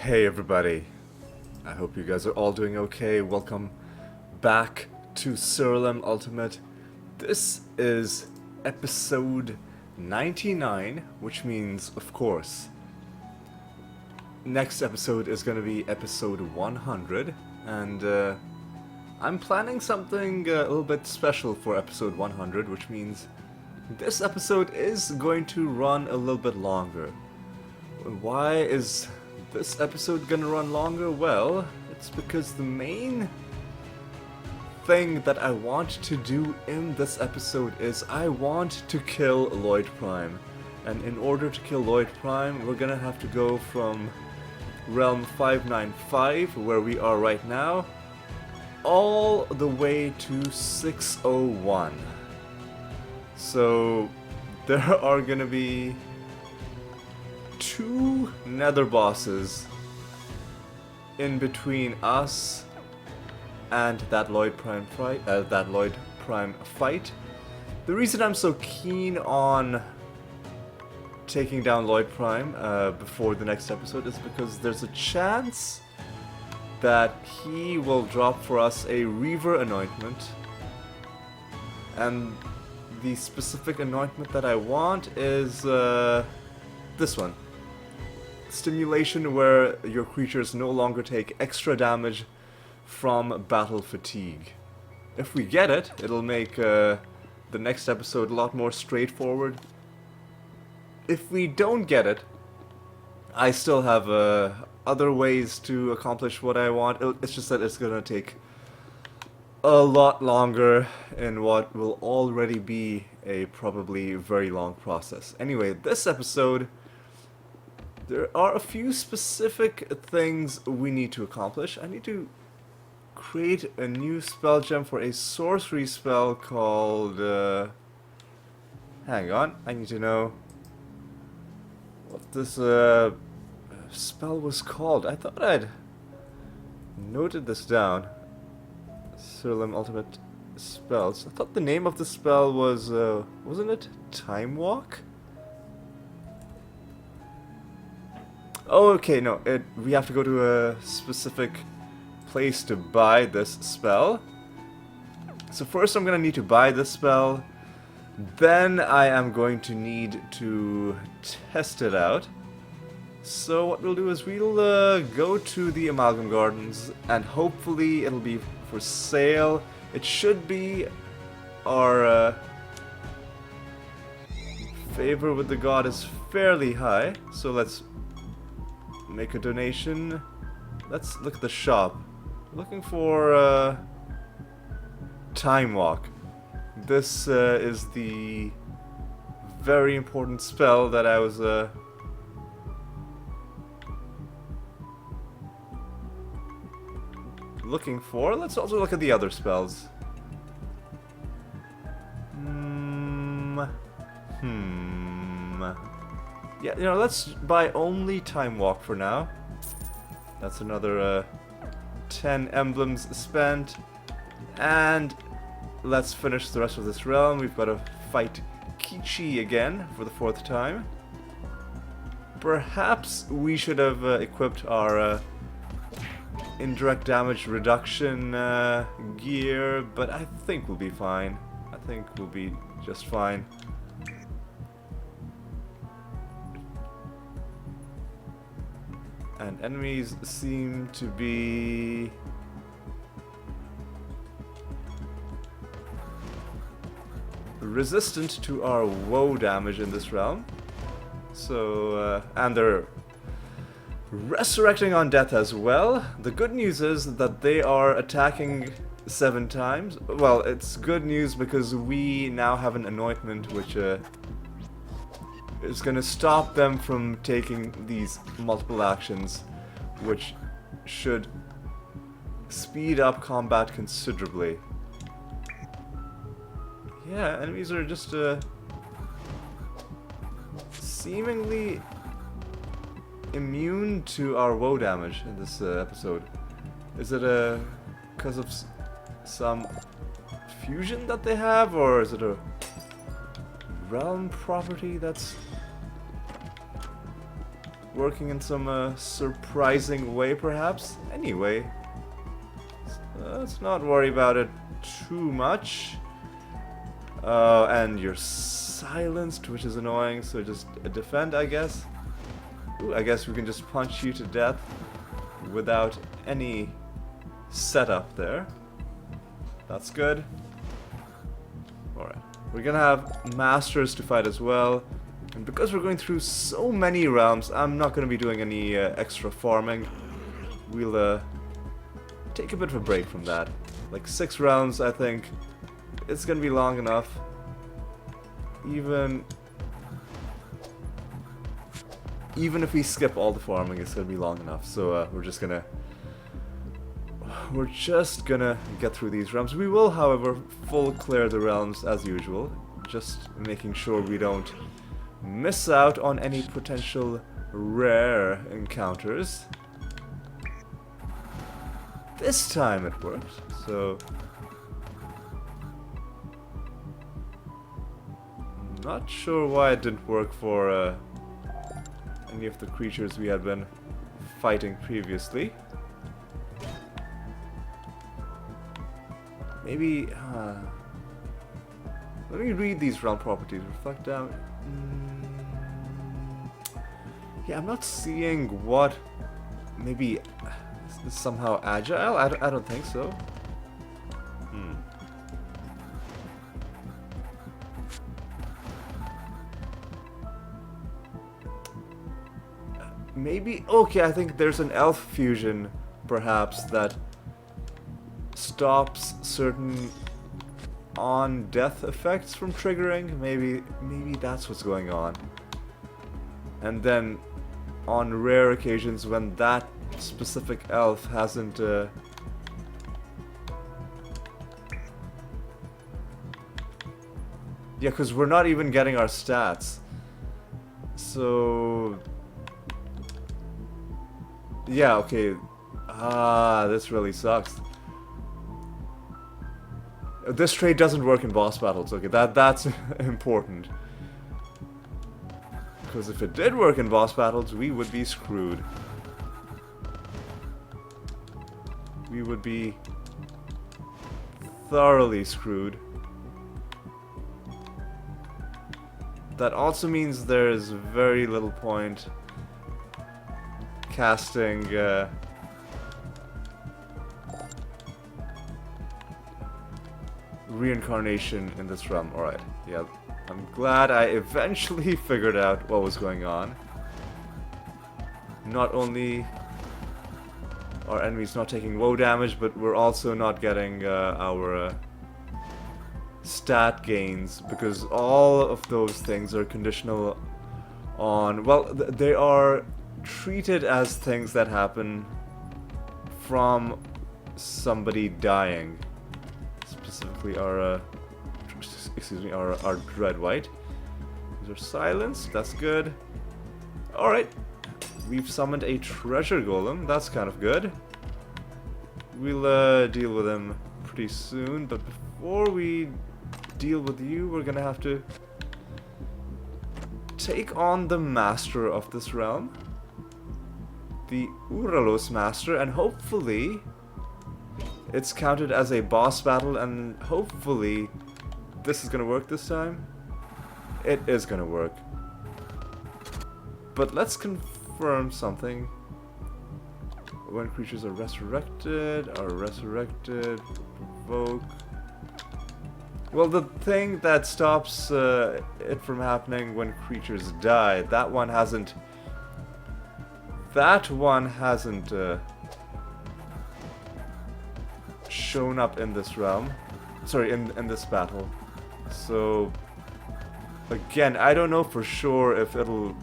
Hey everybody, I hope you guys are all doing okay. Welcome back to Siralim Ultimate. This is episode 99, which means, of course, next episode is going to be episode 100, and I'm planning something a little bit special for episode 100, which means this episode is going to run a little bit longer. Why is this episode gonna run longer? Well, it's because the main thing that I want to do in this episode is I want to kill Lloyd Prime. And in order to kill Lloyd Prime, we're gonna have to go from realm 595, where we are right now, all the way to 601. So there are gonna be two Nether Bosses in between us and that Lloyd Prime fight. The reason I'm so keen on taking down Lloyd Prime before the next episode is because there's a chance that he will drop for us a Reaver anointment, and the specific anointment that I want is this one. Stimulation, where your creatures no longer take extra damage from battle fatigue. If we get it, it'll make the next episode a lot more straightforward. If we don't get it, I still have other ways to accomplish what I want. It's just that it's gonna take a lot longer in what will already be a probably very long process. Anyway, this episode, there are a few specific things we need to accomplish. I need to create a new spell gem for a sorcery spell called... hang on, I need to know what this spell was called. I thought I'd noted this down. Siralim Ultimate Spells. I thought the name of the spell was, wasn't it Time Walk? Oh, okay, no, we have to go to a specific place to buy this spell. So first I'm gonna need to buy this spell, then I am going to need to test it out. So what we'll do is we'll go to the Amalgam Gardens, and hopefully it'll be for sale. It should be. Our favor with the god is fairly high, so let's make a donation. Let's look at the shop. Looking for Time Walk. This is the very important spell that I was looking for. Let's also look at the other spells. Yeah, you know, let's buy only Time Walk for now. That's another 10 emblems spent. And let's finish the rest of this realm. We've got to fight Kichi again for the 4th time. Perhaps we should have equipped our indirect damage reduction gear, but I think we'll be fine. I think we'll be just fine. And enemies seem to be resistant to our woe damage in this realm. So, and they're resurrecting on death as well. The good news is that they are attacking 7 times. Well, it's good news because we now have an anointment which is going to stop them from taking these multiple actions, which should speed up combat considerably. Yeah, enemies are just seemingly immune to our woe damage in this episode. Is it because of some fusion that they have, or is it a realm property that's working in some surprising way, perhaps. Anyway, let's not worry about it too much. And you're silenced, which is annoying, so just defend, I guess. Ooh, I guess we can just punch you to death without any setup there. That's good. Alright. We're gonna have masters to fight as well. And because we're going through so many realms, I'm not gonna be doing any extra farming. We'll take a bit of a break from that. Like 6 rounds, I think. It's gonna be long enough. Even if we skip all the farming, it's gonna be long enough. So we're just gonna get through these realms. We will, however, full clear the realms as usual, just making sure we don't miss out on any potential rare encounters. This time it worked, so not sure why it didn't work for any of the creatures we had been fighting previously. Maybe, let me read these realm properties. Reflect down. Yeah, I'm not seeing what. Maybe is this somehow agile? I don't think so. Maybe, okay, I think there's an elf fusion, perhaps, that stops certain on-death effects from triggering. Maybe that's what's going on. And then, on rare occasions when that specific elf hasn't yeah, because we're not even getting our stats. So yeah, okay. This really sucks. This trait doesn't work in boss battles. Okay, that's important. Because if it did work in boss battles, we would be screwed. We would be thoroughly screwed. That also means there's very little point casting reincarnation in this realm. Alright, yeah. I'm glad I eventually figured out what was going on. Not only are enemies not taking low damage, but we're also not getting our stat gains, because all of those things are conditional on, well, they are treated as things that happen from somebody dying. Specifically our our dread white. These are silenced, that's good. Alright. We've summoned a treasure golem, that's kind of good. We'll deal with him pretty soon, but before we deal with you, we're gonna have to take on the master of this realm. The Uralos master, and hopefully it's counted as a boss battle, and hopefully this is gonna work this time. It is gonna work. But let's confirm something. When creatures are resurrected, provoke. Well, the thing that stops it from happening when creatures die, that one hasn't shown up in this realm. Sorry, in this battle. So again, I don't know for sure if it'll,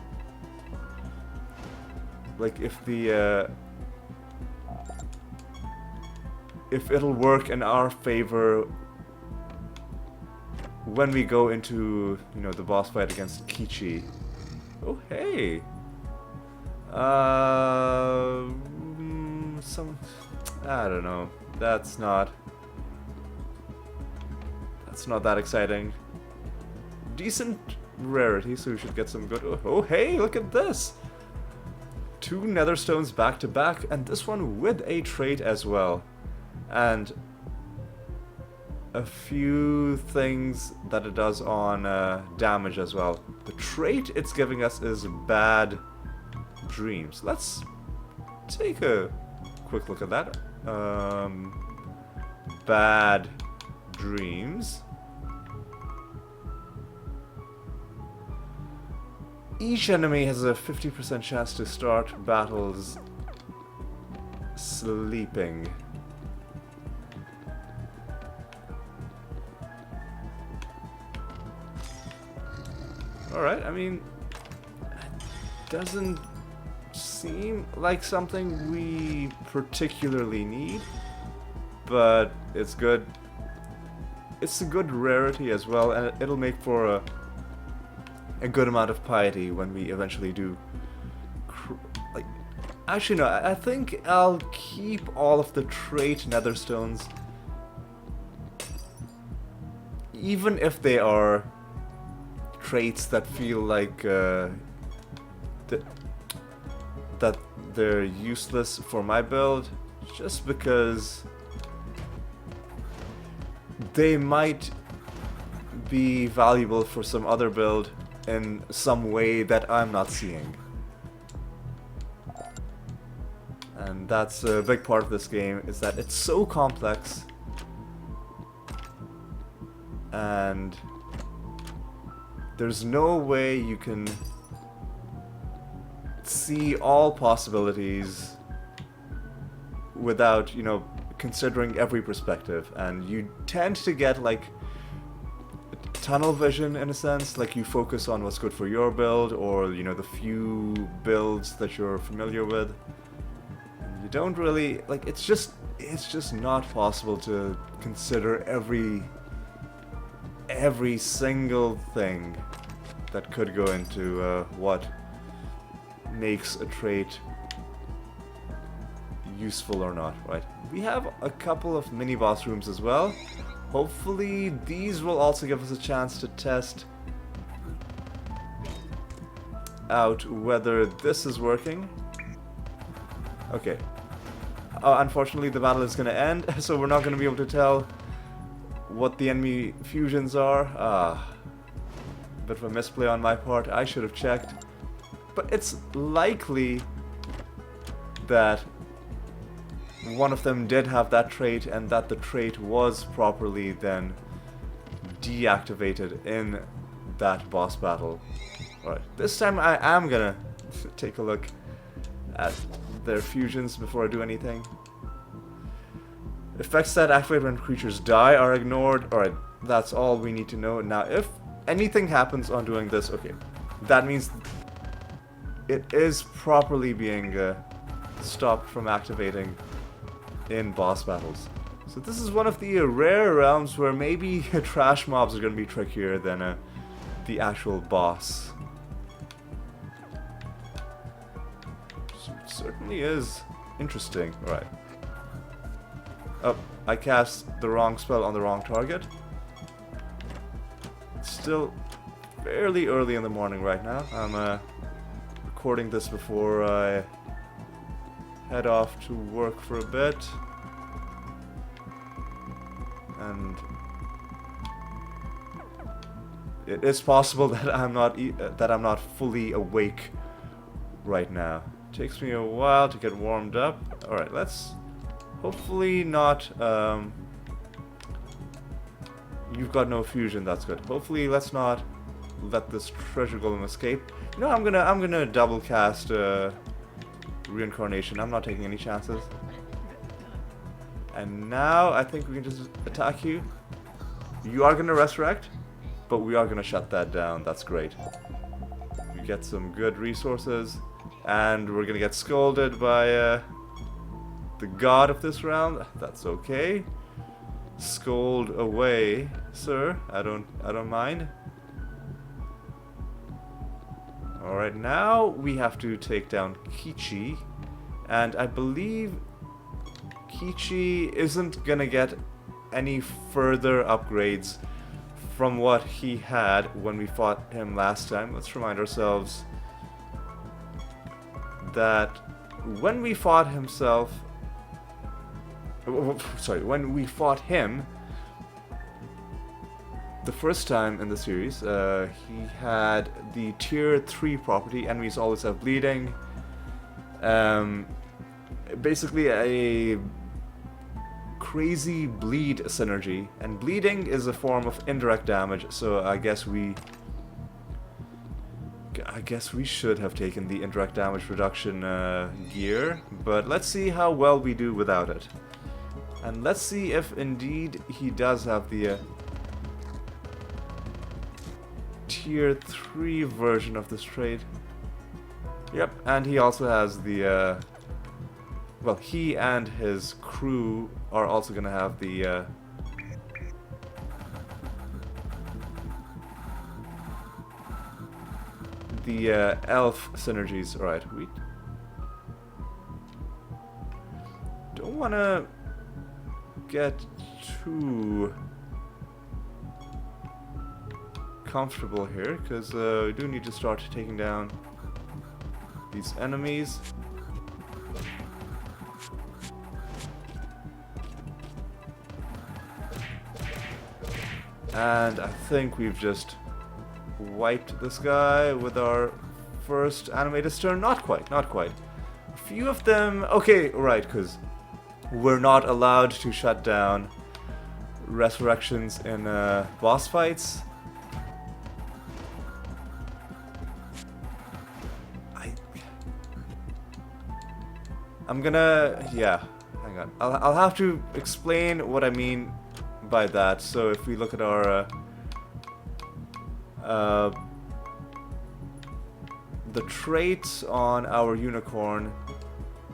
like, if it'll work in our favor when we go into, you know, the boss fight against Kichi. Oh, hey. I don't know. That's not that exciting. Decent rarity, so we should get some good. Oh, hey, look at this. 2 nether stones back to back, and this one with a trait as well. And a few things that it does on damage as well. The trait it's giving us is bad dreams. Let's take a quick look at that. Bad dreams. Each enemy has a 50% chance to start battles sleeping. Alright, I mean, it doesn't seem like something we particularly need, but it's good. It's a good rarity as well, and it'll make for a good amount of piety when we eventually do. Like, actually no, I think I'll keep all of the trait nether stones, even if they are traits that feel like that they're useless for my build, just because they might be valuable for some other build in some way that I'm not seeing. And that's a big part of this game, is that it's so complex, and there's no way you can see all possibilities without, you know, considering every perspective. And you tend to get like tunnel vision in a sense, like you focus on what's good for your build, or, you know, the few builds that you're familiar with. And you don't really, like, it's just not possible to consider every single thing that could go into what makes a trait useful or not, right? We have a couple of mini boss rooms as well. Hopefully these will also give us a chance to test out whether this is working. Okay. Unfortunately the battle is going to end, so we're not going to be able to tell what the enemy fusions are. Bit of a misplay on my part. I should have checked. But it's likely that one of them did have that trait, and that the trait was properly then deactivated in that boss battle. Alright, this time I am gonna take a look at their fusions before I do anything. Effects that activate when creatures die are ignored. Alright, that's all we need to know. Now, if anything happens on doing this, okay, that means it is properly being stopped from activating in boss battles. So this is one of the rare realms where maybe trash mobs are going to be trickier than the actual boss. So it certainly is interesting. Alright. Oh, I cast the wrong spell on the wrong target. It's still fairly early in the morning right now. I'm recording this before I head off to work for a bit. And it is possible that I'm not fully awake right now. It takes me a while to get warmed up. Alright, let's hopefully not you've got no fusion, that's good. Hopefully let's not let this treasure golem escape. You know, I'm gonna double cast reincarnation. I'm not taking any chances. And now I think we can just attack you. You are gonna resurrect, but we are gonna shut that down. That's great. We get some good resources, and we're gonna get scolded by the god of this round. That's okay. Scold away, sir. I don't mind. Alright, now we have to take down Kichi, and I believe Kichi isn't gonna get any further upgrades from what he had when we fought him last time. Let's remind ourselves that when we fought himself, sorry, when we fought him the first time in the series, he had the tier 3 property, enemies always have bleeding. Basically a crazy bleed synergy, and bleeding is a form of indirect damage, so I guess we should have taken the indirect damage reduction gear, but let's see how well we do without it. And let's see if indeed he does have the tier 3 version of this trait. Yep, and he also has the well, he and his crew are also gonna have the elf synergies. Alright, we don't wanna get too comfortable here, because we do need to start taking down these enemies. And I think we've just wiped this guy with our first animated turn. Not quite, not quite. A few of them... Okay, right, because we're not allowed to shut down resurrections in boss fights. I'm gonna... yeah, hang on. I'll have to explain what I mean by that. So if we look at our the traits on our unicorn,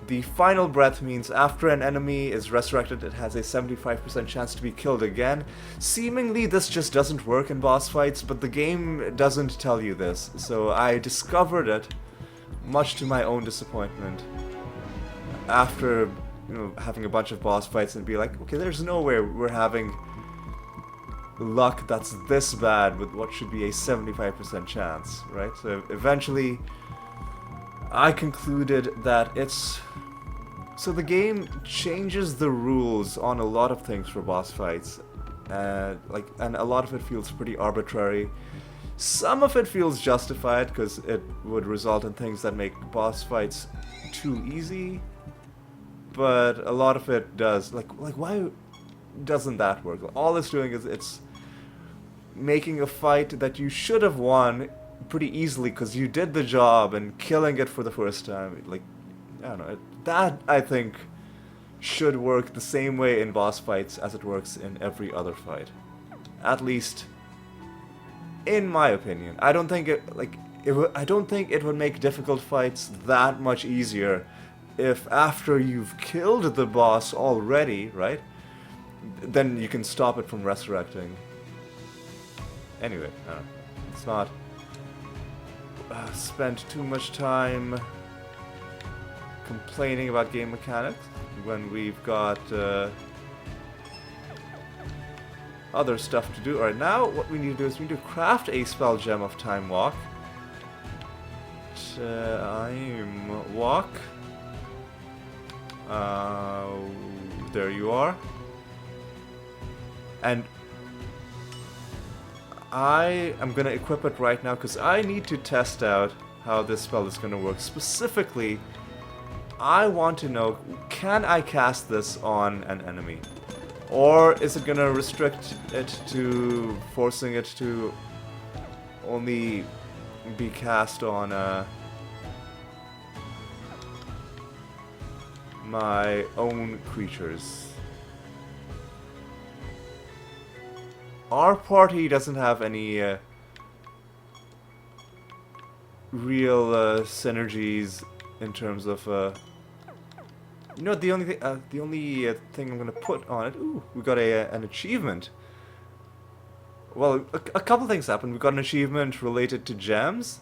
the final breath means after an enemy is resurrected, it has a 75% chance to be killed again. Seemingly this just doesn't work in boss fights, but the game doesn't tell you this, so I discovered it, much to my own disappointment, after, you know, having a bunch of boss fights and be like, okay, there's no way we're having luck that's this bad with what should be a 75% chance, right? So eventually I concluded that it's... So the game changes the rules on a lot of things for boss fights, and a lot of it feels pretty arbitrary. Some of it feels justified because it would result in things that make boss fights too easy. But a lot of it does, like why doesn't that work? All it's doing is it's making a fight that you should have won pretty easily because you did the job, and killing it for the first time. Like, I don't know, that I think should work the same way in boss fights as it works in every other fight. At least, in my opinion. I don't think I don't think it would make difficult fights that much easier if after you've killed the boss already, right, then you can stop it from resurrecting. Anyway, let's not spend too much time complaining about game mechanics when we've got other stuff to do. Alright, now what we need to do is we need to craft a spell gem of Time Walk. Time Walk. There you are. And I am gonna equip it right now because I need to test out how this spell is gonna work. Specifically, I want to know, can I cast this on an enemy? Or is it gonna restrict it to forcing it to only be cast on my own creatures? Our party doesn't have any real synergies in terms of you know, the only thing I'm gonna put on it. Ooh, we got an achievement. Well, a couple things happened. We got an achievement related to gems,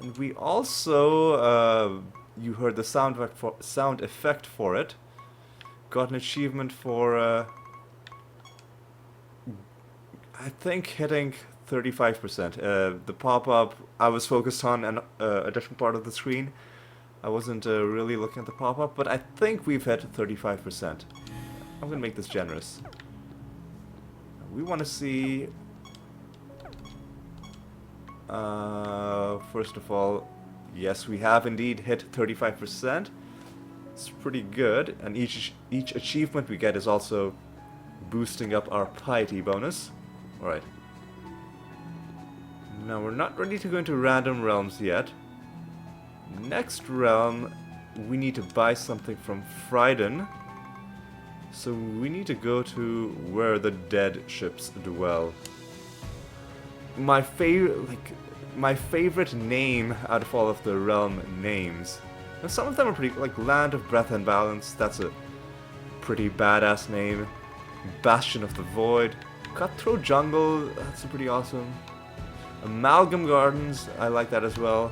and we also you heard the sound effect for it. Got an achievement for I think hitting 35%. The pop-up, I was focused on a different part of the screen. I wasn't really looking at the pop-up, but I think we've hit 35%. I'm gonna make this generous. We want to see... first of all, yes, we have indeed hit 35%. It's pretty good, and each achievement we get is also boosting up our piety bonus. Alright. Now we're not ready to go into random realms yet. Next realm, we need to buy something from Fryden. So we need to go to where the dead ships dwell. My favorite name out of all of the realm names. And some of them are pretty, like Land of Breath and Balance, that's a pretty badass name. Bastion of the Void. Cutthroat Jungle, that's pretty awesome. Amalgam Gardens, I like that as well.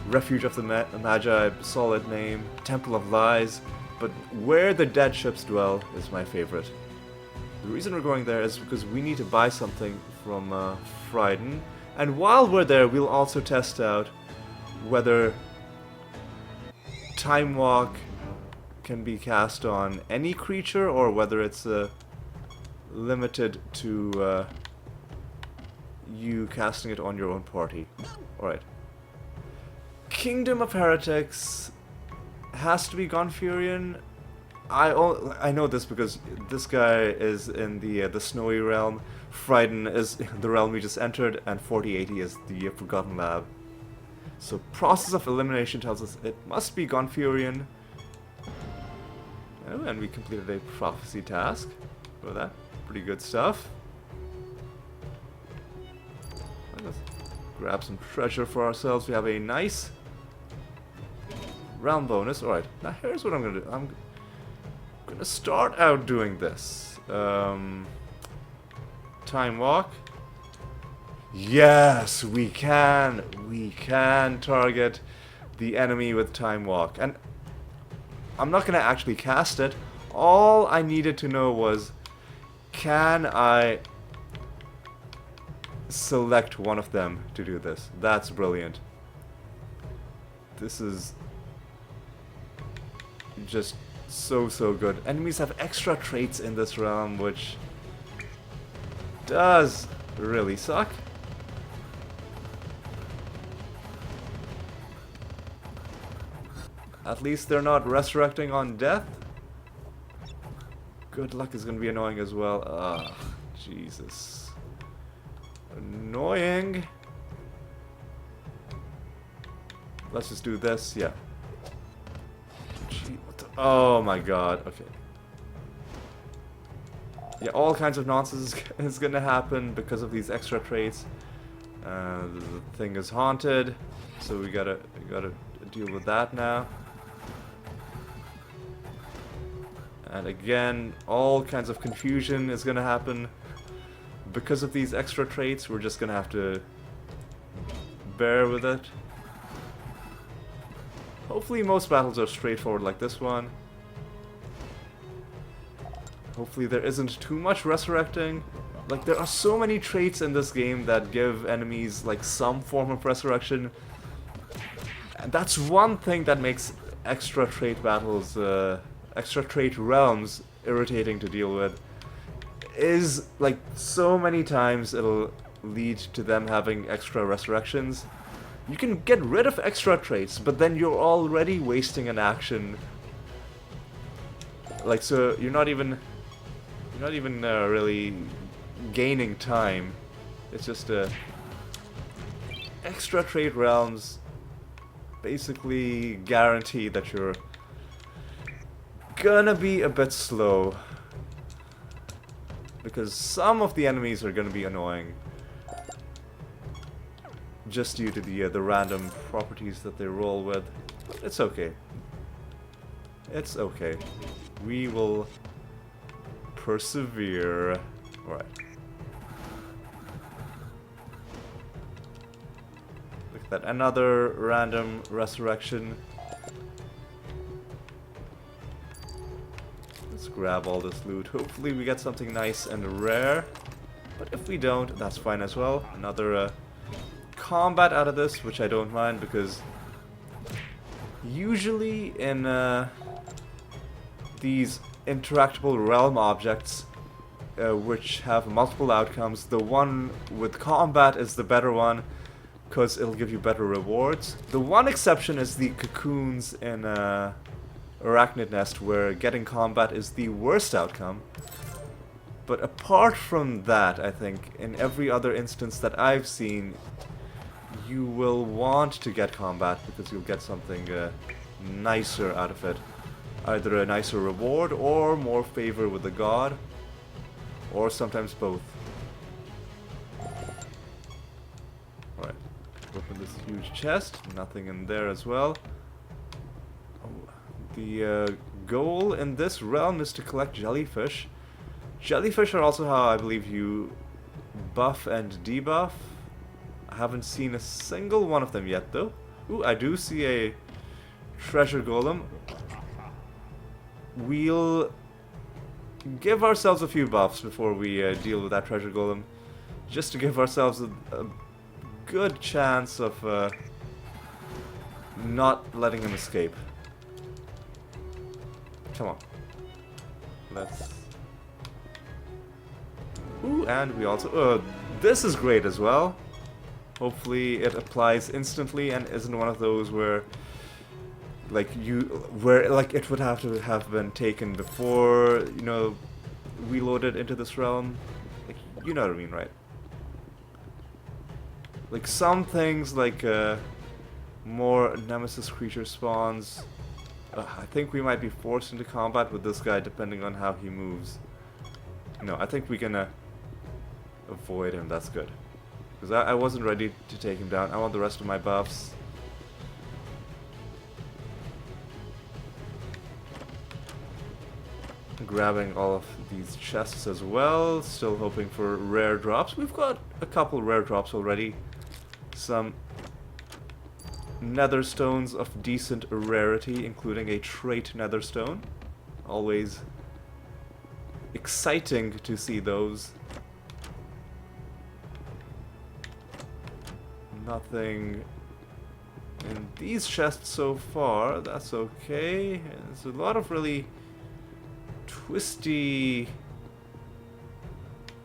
Refuge of the Magi, solid name. Temple of Lies, but Where the Dead Ships Dwell is my favorite. The reason we're going there is because we need to buy something from Fryden, and while we're there we'll also test out whether Time Walk can be cast on any creature or whether it's limited to you casting it on your own party. Alright. Kingdom of Heretics has to be Gonfurion. I know this because this guy is in the Snowy Realm. Fryden is the realm we just entered, and 4080 is the Forgotten Lab. So process of elimination tells us it must be Gonfurion. Oh, and we completed a prophecy task for that. Pretty good stuff. Let's grab some treasure for ourselves. We have a nice realm bonus. Alright, now here's what I'm gonna do. I'm gonna start out doing this. Time Walk. Yes, we can target the enemy with Time Walk. And I'm not gonna actually cast it. All I needed to know was, can I select one of them to do this? That's brilliant. This is just so good. Enemies have extra traits in this realm, which does really suck. At least they're not resurrecting on death. Good luck is gonna be annoying as well. Ugh, Jesus. Annoying. Let's just do this, yeah. Gee, what the, oh my god, okay. Yeah, all kinds of nonsense is gonna happen because of these extra traits. The thing is haunted, so we gotta deal with that now. And again, all kinds of confusion is gonna happen because of these extra traits. We're just gonna have to bear with it. Hopefully most battles are straightforward like this one. Hopefully there isn't too much resurrecting. Like, there are so many traits in this game that give enemies like some form of resurrection. And that's one thing that makes extra trait battles, extra trait realms irritating to deal with. Is, like, so many times it'll lead to them having extra resurrections. You can get rid of extra traits, but then you're already wasting an action. Like, so you're not even really gaining time. It's just extra trait realms basically guarantee that you're gonna be a bit slow, because some of the enemies are gonna be annoying just due to the random properties that they roll with. But it's okay. It's okay. We will persevere. Alright. Look at that. Another random resurrection. Let's grab all this loot. Hopefully we get something nice and rare. But if we don't, that's fine as well. Another combat out of this, which I don't mind because Usually in these interactable realm objects, which have multiple outcomes, the one with combat is the better one, because it'll give you better rewards. The one exception is the cocoons in Arachnid Nest, where getting combat is the worst outcome. But apart from that, I think, in every other instance that I've seen, you will want to get combat because you'll get something nicer out of it. Either a nicer reward or more favor with the god, or sometimes both. Alright, open this huge chest, nothing in there as well. Oh, the goal in this realm is to collect jellyfish. Jellyfish are also how I believe you buff and debuff. I haven't seen a single one of them yet though. Ooh, I do see a treasure golem. We'll give ourselves a few buffs before we deal with that treasure golem, just to give ourselves a good chance of not letting him escape. Come on. Let's... Ooh, and we also... this is great as well. Hopefully it applies instantly and isn't one of those where... like it would have to have been taken before, you know, we loaded into this realm. Like, you know what I mean, right? Like some things, like more nemesis creature spawns. I think we might be forced into combat with this guy depending on how he moves. No, I think we can avoid him. That's good, because I wasn't ready to take him down. I want the rest of my buffs. Grabbing all of these chests as well, still hoping for rare drops. We've got a couple rare drops already. Some nether stones of decent rarity, including a trait nether stone. Always exciting to see those. Nothing in these chests so far, that's okay. There's a lot of really twisty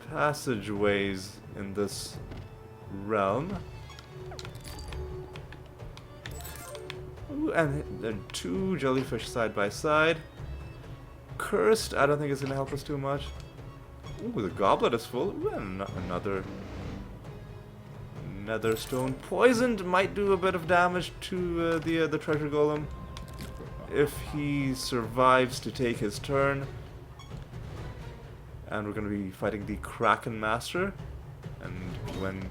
passageways in this realm. Ooh, and two jellyfish side by side. Cursed, I don't think it's gonna help us too much. Ooh, the goblet is full. Ooh, and another nether stone. Poisoned might do a bit of damage to the treasure golem if he survives to take his turn. And we're going to be fighting the Kraken Master. And when...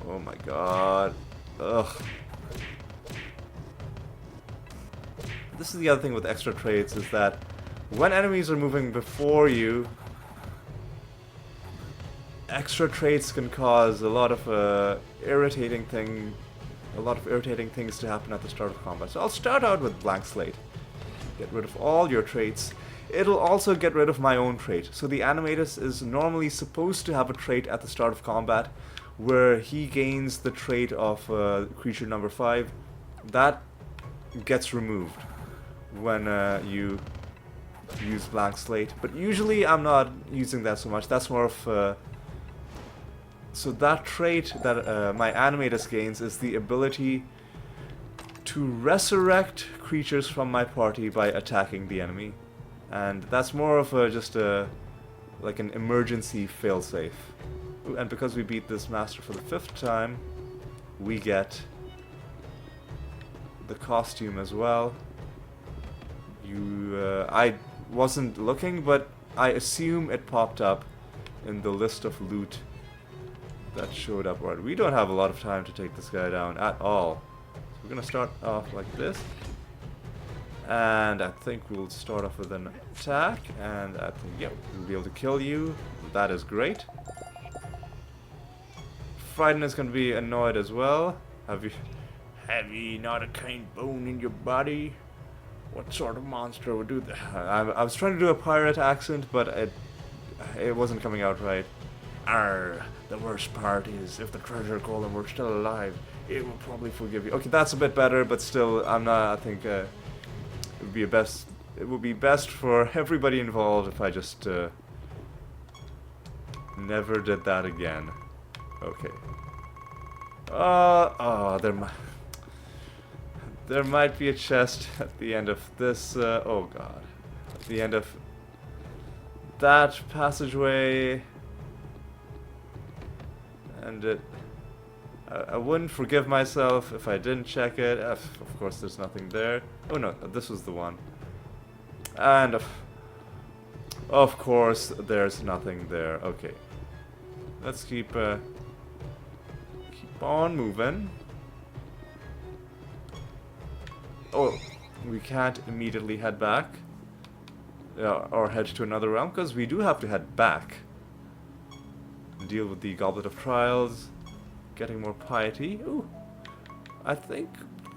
oh my god. Ugh. This is the other thing with extra traits, is that when enemies are moving before you, extra traits can cause a lot of irritating things to happen at the start of combat. So I'll start out with Blank Slate. Get rid of all your traits. It'll also get rid of my own trait. So the Animatus is normally supposed to have a trait at the start of combat where he gains the trait of creature number 5. That gets removed when you use Blank Slate. But usually I'm not using that so much. That's more of... so that trait that my Animatus gains is the ability to resurrect creatures from my party by attacking the enemy. And that's more of just like an emergency failsafe. And because we beat this master for the 5th time, we get the costume as well. I wasn't looking, but I assume it popped up in the list of loot that showed up. Right, we don't have a lot of time to take this guy down at all. So we're gonna start off like this. And I think we'll start off with an attack, and I think, yeah, we'll be able to kill you. That is great. Frighten is going to be annoyed as well. Have you not a kind bone in your body? What sort of monster would do that? I was trying to do a pirate accent, but it wasn't coming out right. Arr, the worst part is, if the treasure golem were still alive, it will probably forgive you. Okay, that's a bit better, but still, I'm not. I think it would be best. It would be best for everybody involved if I just never did that again. Okay. Oh, there might be a chest at the end of this. Oh god, at the end of that passageway, and I wouldn't forgive myself if I didn't check it. Of course, there's nothing there. Oh no, this was the one. And of course, there's nothing there. Okay, let's keep on moving. Oh, we can't immediately head back or head to another realm because we do have to head back. Deal with the Goblet of Trials. Getting more piety. Ooh, I think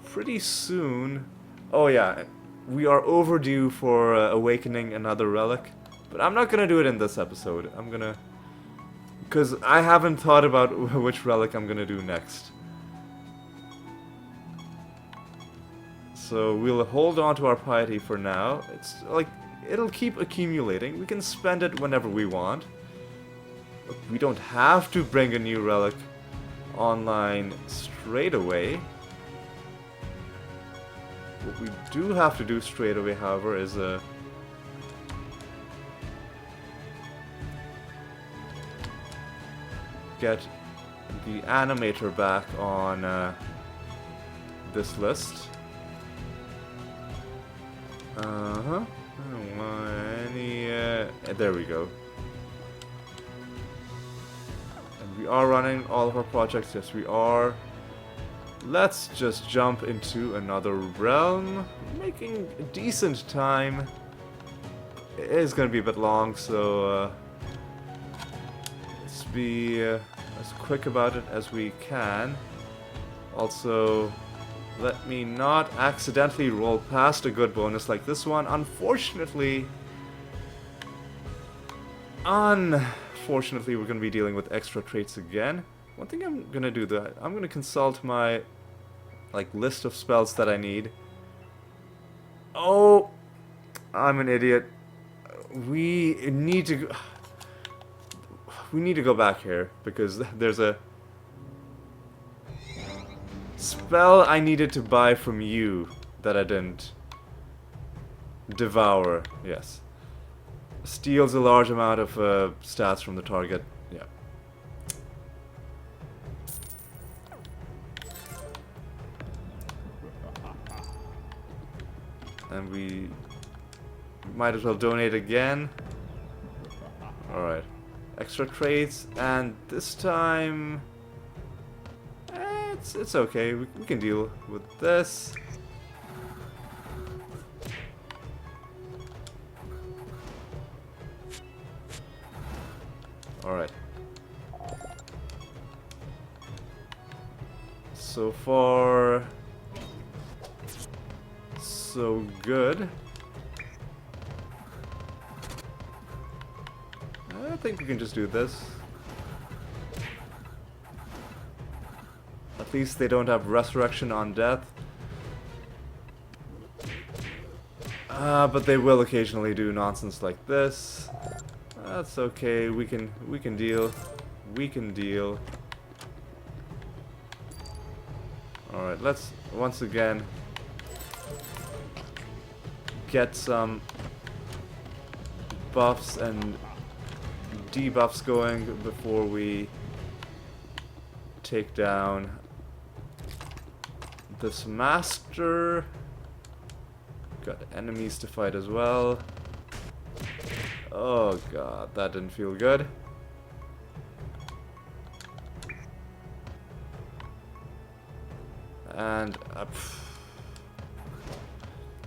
pretty soon. Oh yeah, we are overdue for awakening another relic, but I'm not gonna do it in this episode. I'm gonna, because I haven't thought about which relic I'm gonna do next. So we'll hold on to our piety for now. It's like it'll keep accumulating. We can spend it whenever we want. We don't have to bring a new relic online straight away. What we do have to do straight away, however, is get the animator back on this list. I don't want any. There we go. We are running all of our projects, yes we are. Let's just jump into another realm. Making decent time. It is going to be a bit long, so let's be as quick about it as we can. Also, let me not accidentally roll past a good bonus like this one. Unfortunately, we're going to be dealing with extra traits again. One thing I'm going to do, though, I'm going to consult my list of spells that I need. Oh, I'm an idiot. We need to go back here because there's a spell I needed to buy from you that I didn't. Devour, yes. Steals a large amount of stats from the target. Yeah. And we might as well donate again. Alright. Extra traits, and this time it's okay. We can deal with this. Alright. So far, so good. I think we can just do this. At least they don't have resurrection on death. But they will occasionally do nonsense like this. That's okay. We can deal. We can deal. All right. Let's once again get some buffs and debuffs going before we take down this master. Got enemies to fight as well. Oh god, that didn't feel good. And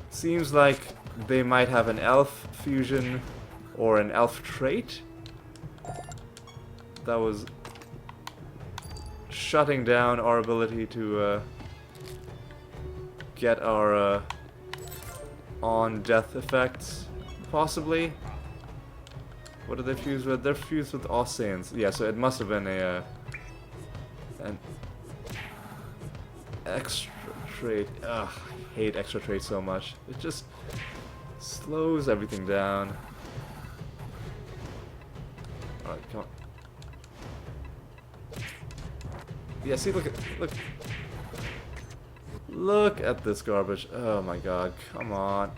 seems like they might have an elf fusion or an elf trait that was shutting down our ability to get our on-death effects, possibly. What are they fused with? They're fused with Auseans. Yeah, so it must have been a... extra trade. Ugh, I hate extra trade so much. It just slows everything down. Alright, come on. Yeah, see, look at this garbage. Oh my god, come on.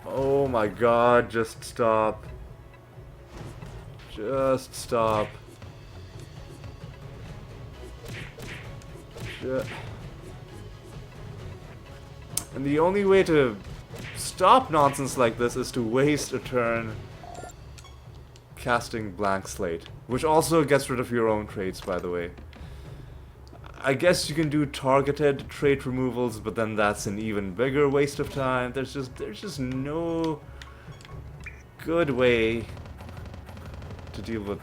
Oh my god, just stop. Just stop. And the only way to stop nonsense like this is to waste a turn casting blank slate, which also gets rid of your own traits, by the way. I guess you can do targeted trait removals, but then that's an even bigger waste of time. There's just no good way to deal with.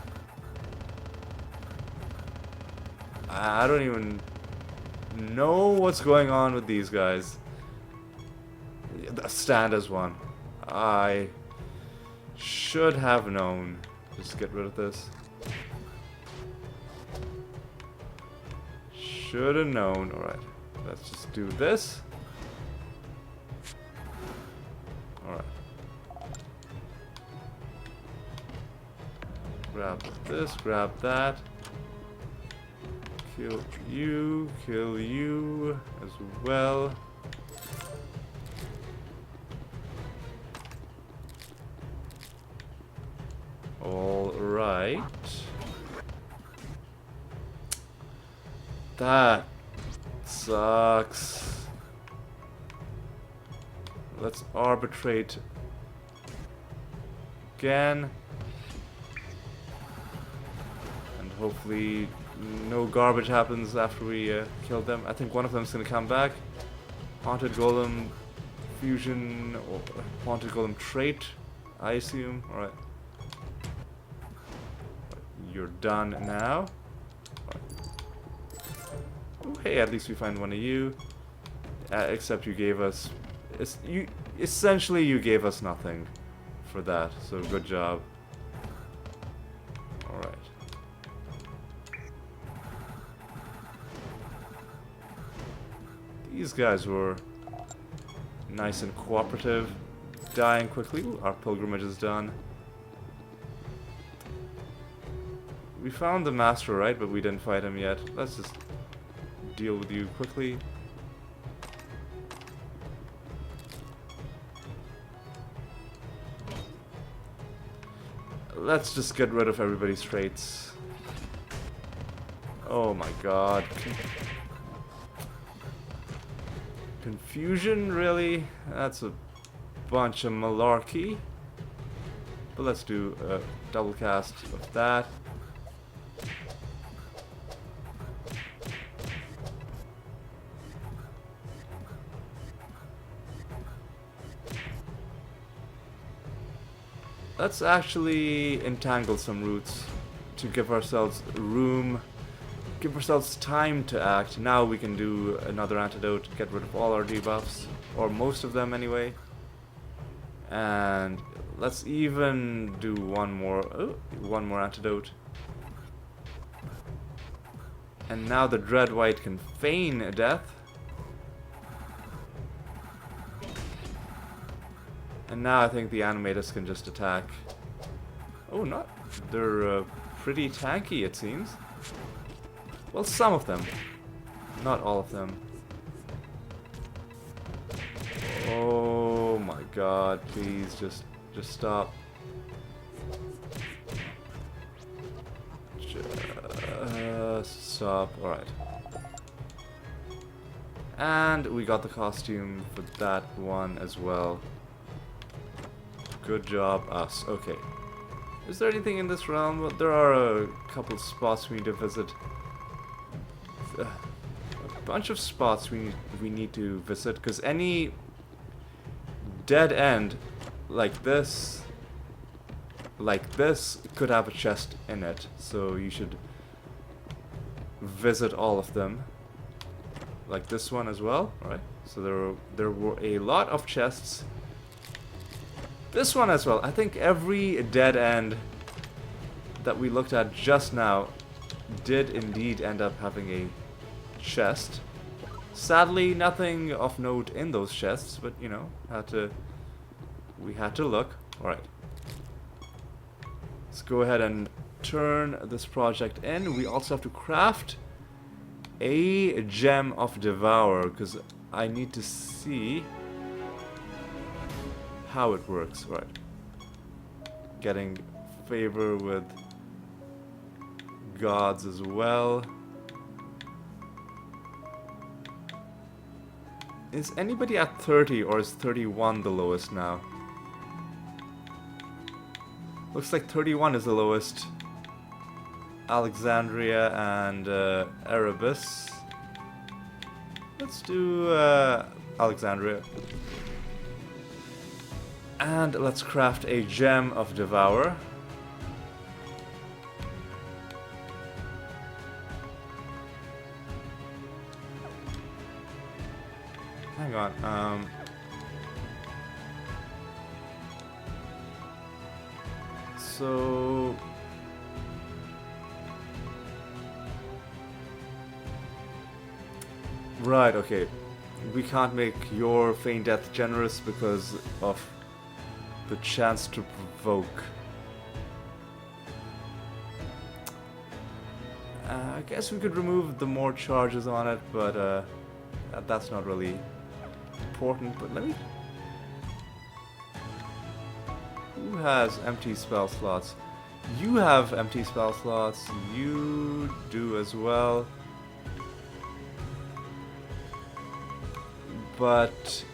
I don't even know what's going on with these guys. Stand as one. I should have known. Just get rid of this. Should have known. Alright. Let's just do this. Alright. Grab this, grab that. Kill you as well. Alright. That sucks. Let's arbitrate again. And hopefully no garbage happens after we kill them. I think one of them's gonna come back. Haunted Golem fusion or Haunted Golem trait, I assume. Alright. You're done now. Oh, hey, at least we find one of you. Except you gave us... essentially, you gave us nothing for that, so good job. Alright. These guys were nice and cooperative. Dying quickly. Ooh, our pilgrimage is done. We found the master, right? But we didn't fight him yet. Let's just deal with you quickly. Let's just get rid of everybody's traits. Oh my god. Confusion, really? That's a bunch of malarkey. But let's do a double cast of that. Let's actually entangle some roots to give ourselves room, give ourselves time to act. Now we can do another antidote, get rid of all our debuffs, or most of them anyway. And let's even do one more antidote. And now the Dread White can feign a death. And now I think the animators can just attack. Oh, not. They're pretty tanky, it seems. Well, some of them. Not all of them. Oh my god, please just stop. Just stop. Alright. And we got the costume for that one as well. Good job, us. Okay. Is there anything in this realm? Well, there are a couple spots we need to visit. A bunch of spots we need to visit, because any dead end like this could have a chest in it. So you should visit all of them. Like this one as well, right? So there were a lot of chests. This one as well. I think every dead end that we looked at just now, did indeed end up having a chest. Sadly, nothing of note in those chests, but you know, we had to look. Alright. Let's go ahead and turn this project in. We also have to craft a gem of Devour, because I need to see how it works. Right. Getting favor with gods as well. Is anybody at 30 or is 31 the lowest now? Looks like 31 is the lowest. Alexandria and Erebus. Let's do Alexandria. And let's craft a gem of Devour. Hang on. So right, okay. We can't make your feign death generous because of the chance to provoke. I guess we could remove the more charges on it, but that's not really important. But let me... Who has empty spell slots? You have empty spell slots. You do as well. But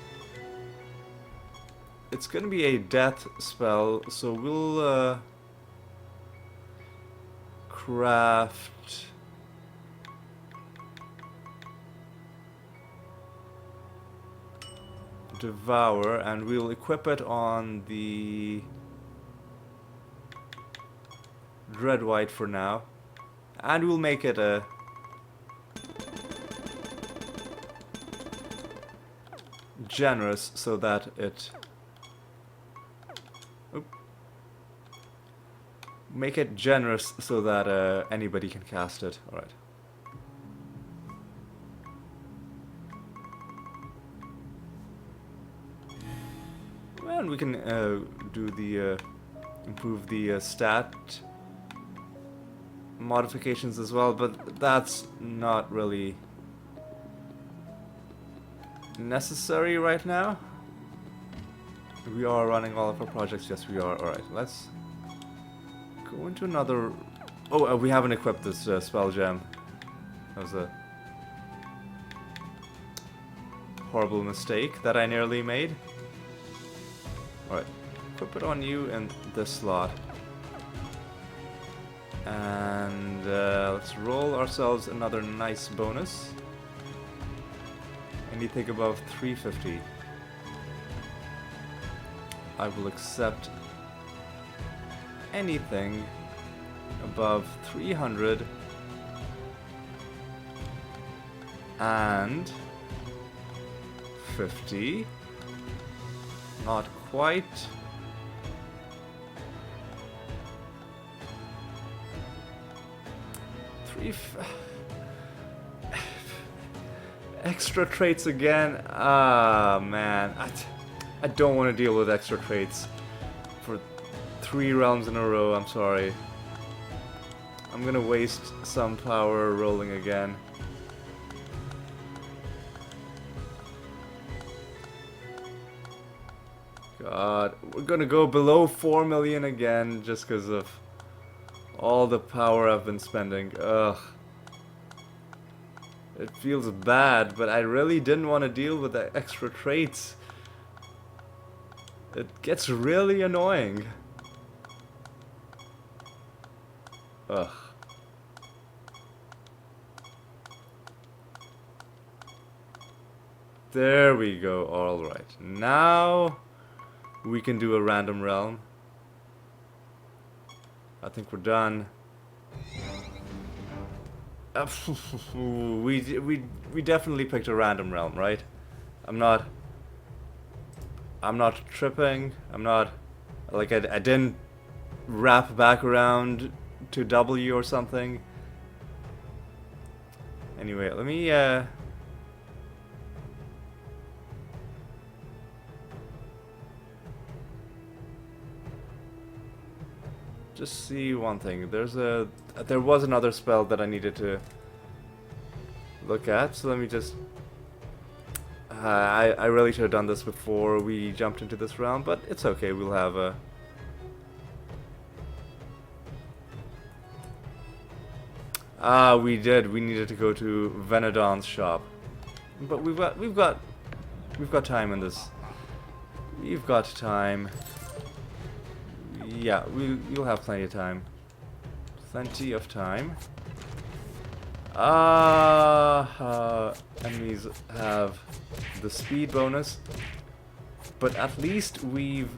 it's gonna be a death spell, so we'll craft Devour, and we'll equip it on the Red White for now, and we'll make it a generous so that it make it generous so that anybody can cast it. All right. Well, we can do the improve the stat modifications as well, but that's not really necessary right now. We are running all of our projects. Yes, we are. Alright, let's go into another... Oh, we haven't equipped this spell gem. That was a horrible mistake that I nearly made. Alright, equip it on you in this slot. And let's roll ourselves another nice bonus. Anything above 350. I will accept anything above 300 and 50. Not quite. Extra traits again. Ah, man. I don't want to deal with extra traits for 3 realms in a row. I'm sorry. I'm gonna waste some power rolling again. God, we're gonna go below 4 million again just because of all the power I've been spending. Ugh. It feels bad, but I really didn't want to deal with the extra traits. It gets really annoying. Ugh. There we go. Alright. Now we can do a random realm. I think we're done. We definitely picked a random realm, right? I'm not tripping. I'm not like I didn't wrap back around to W or something. Anyway, let me just see one thing. There was another spell that I needed to look at, so let me just I really should have done this before we jumped into this realm, but it's okay. We'll have a we did. We needed to go to Venedon's shop, but we've got time in this. We've got time. Yeah, we'll have plenty of time. Plenty of time. Enemies have the speed bonus, but at least we've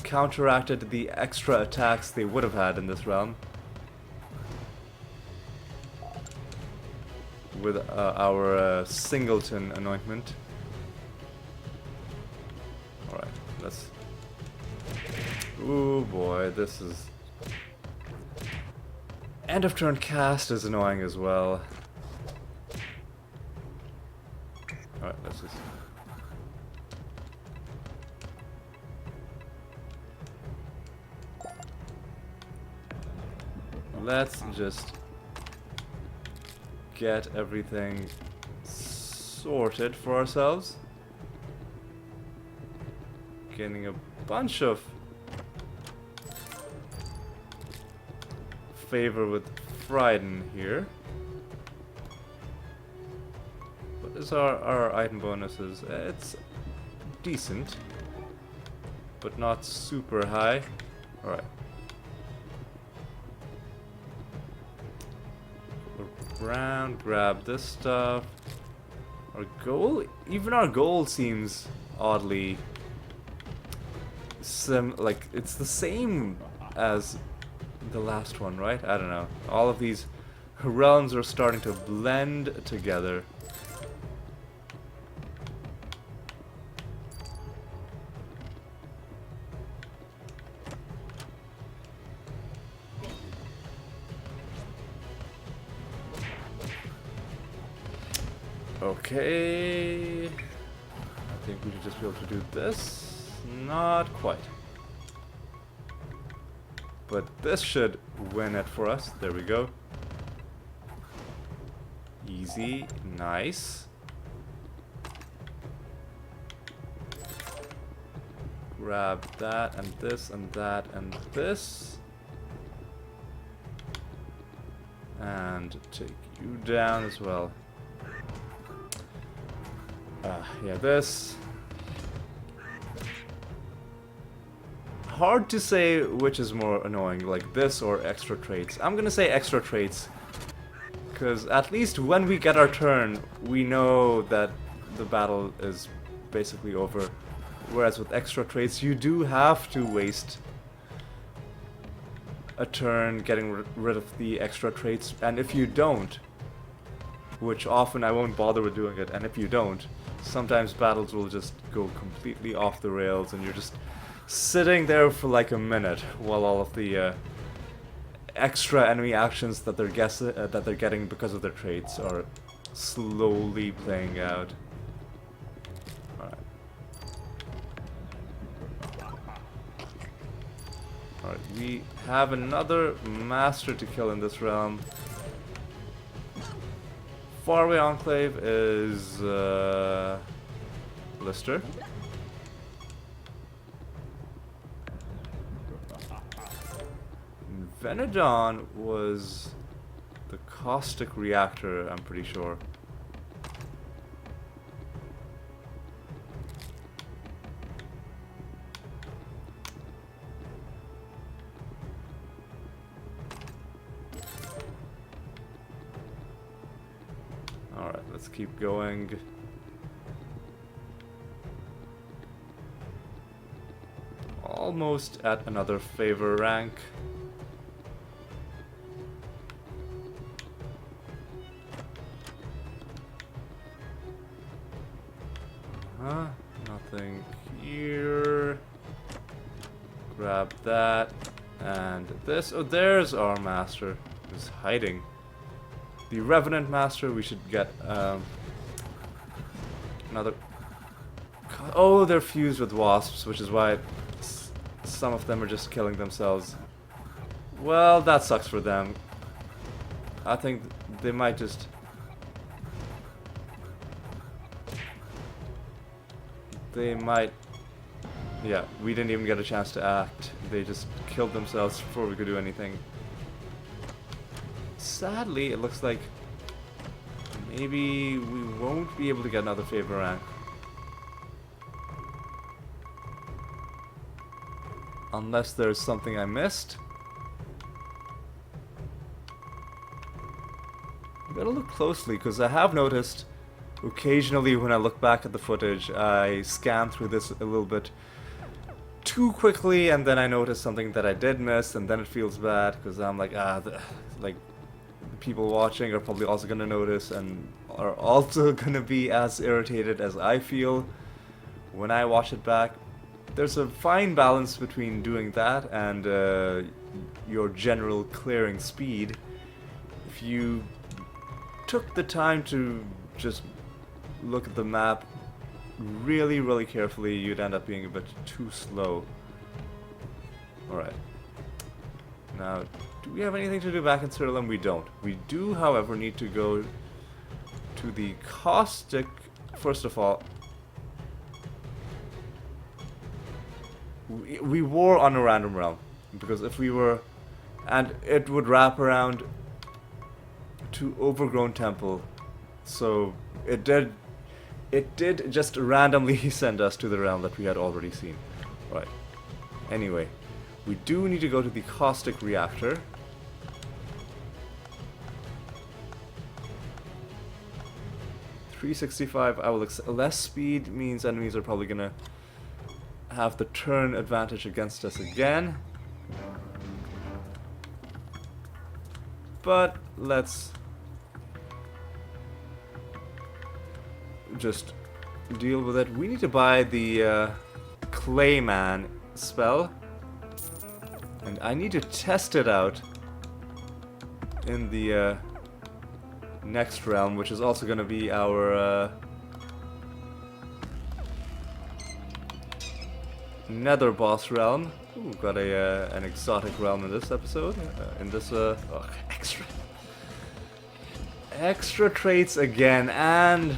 counteracted the extra attacks they would have had in this realm with our singleton anointment. Alright, let's... Ooh boy, this is... End of turn cast is annoying as well. Alright, let's just... Let's just get everything sorted for ourselves. Getting a bunch of favor with Fryden here. What is our item bonuses? It's decent, but not super high. Alright. Around, grab this stuff. Our goal, even our goal seems oddly like it's the same as the last one, right? I don't know. All of these realms are starting to blend together. Okay, I think we should just be able to do this. Not quite. But this should win it for us. There we go. Easy, nice. Grab that and this and that and this. And take you down as well. Yeah, this. Hard to say which is more annoying, like this or extra traits. I'm gonna say extra traits, because at least when we get our turn, we know that the battle is basically over. Whereas with extra traits, you do have to waste a turn getting rid of the extra traits, and if you don't, which often I won't bother with doing it, and if you don't, sometimes battles will just go completely off the rails and you're just sitting there for like a minute while all of the extra enemy actions that they're getting because of their traits are slowly playing out. Alright. Alright, we have another master to kill in this realm. Faraway Enclave is Lister. Venedon was the caustic reactor, I'm pretty sure. Alright, let's keep going. Almost at another favor rank. Nothing here. Grab that and this. Oh, there's our master who's hiding. the Revenant Master. We should get another... Oh, they're fused with wasps, which is why some of them are just killing themselves. Well, that sucks for them. I think they might just... They might... Yeah, we didn't even get a chance to act. They just killed themselves before we could do anything. Sadly, it looks like maybe we won't be able to get another favor rank. Unless there's something I missed. I gotta look closely, because I have noticed occasionally when I look back at the footage, I scan through this a little bit too quickly, and then I notice something that I did miss, and then it feels bad, because I'm like, like, the people watching are probably also gonna notice, and are also gonna be as irritated as I feel when I watch it back. There's a fine balance between doing that and your general clearing speed. If you took the time to just look at the map really, really carefully, you'd end up being a bit too slow. Alright. Now, do we have anything to do back in Siralim? We don't. We do, however, need to go to the caustic... First of all, we were on a random realm, because if we were... And it would wrap around to Overgrown Temple, so it did just randomly send us to the realm that we had already seen. Right. Anyway, we do need to go to the caustic reactor. .365, I will less speed means enemies are probably gonna have the turn advantage against us again. But let's just deal with it. We need to buy the Clayman spell, and I need to test it out in the next realm, which is also going to be our Nether boss realm. Ooh, got an exotic realm in this episode. In this extra traits again, and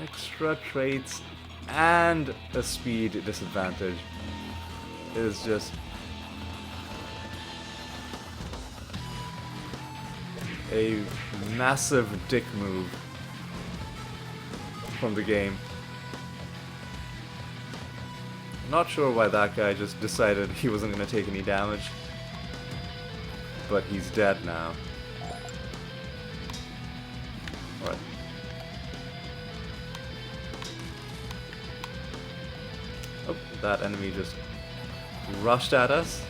extra traits and a speed disadvantage is just a massive dick move from the game. Not sure why that guy just decided he wasn't going to take any damage, but he's dead now. Alright. Oh, that enemy just rushed at us.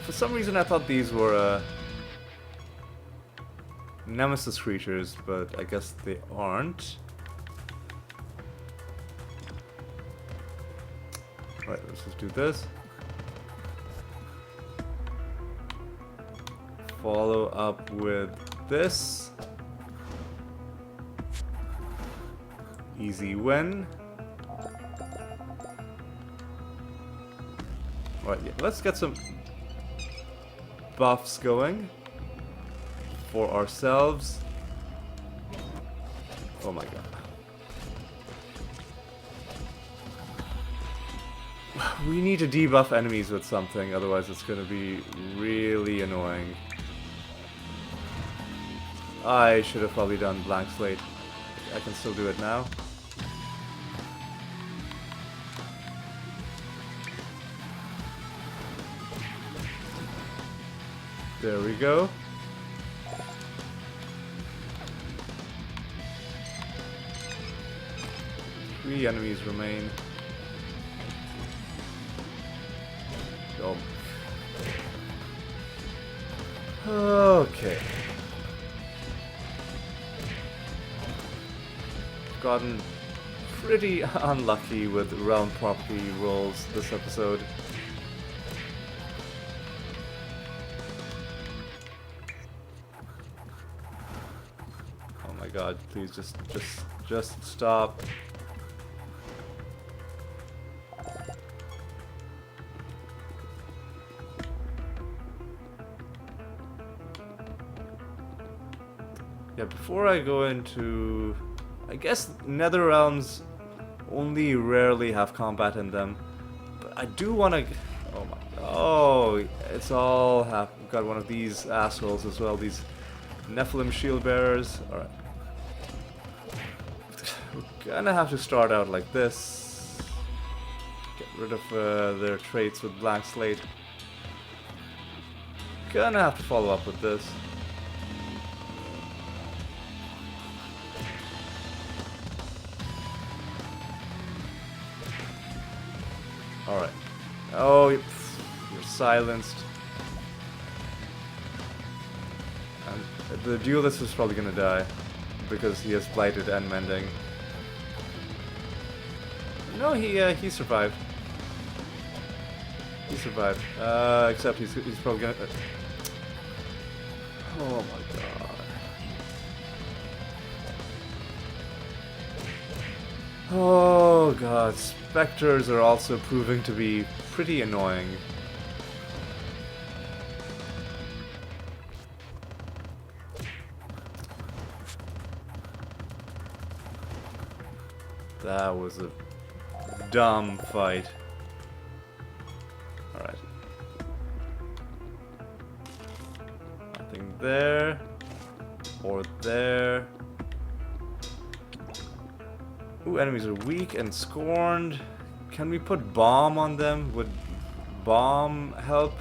For some reason I thought these were Nemesis creatures, but I guess they aren't. Right, let's just do this. Follow up with this. Easy win. Right, yeah, let's get some buffs going for ourselves. Oh my god. We need to debuff enemies with something, otherwise it's gonna be really annoying. I should have probably done blank slate. I can still do it now. There we go. Three enemies remain. Oh. Okay. Gotten pretty unlucky with realm property rolls this episode. Oh my god, please just stop. Yeah, before I go into... I guess Nether Realms only rarely have combat in them. But I do want to... Oh my... Oh, it's all... Got one of these assholes as well, these Nephilim shield bearers. Alright. We're gonna have to start out like this. Get rid of their traits with blank slate. Gonna have to follow up with this. Alright. Oh, you're silenced. And the duelist is probably gonna die because he has blighted and mending. No, he survived. He survived. Except he's probably gonna... Oh my god. Oh god, specters are also proving to be pretty annoying. That was a dumb fight. Alright. Nothing there. Or there. Ooh, enemies are weak and scorned. Can we put bomb on them? Would bomb help?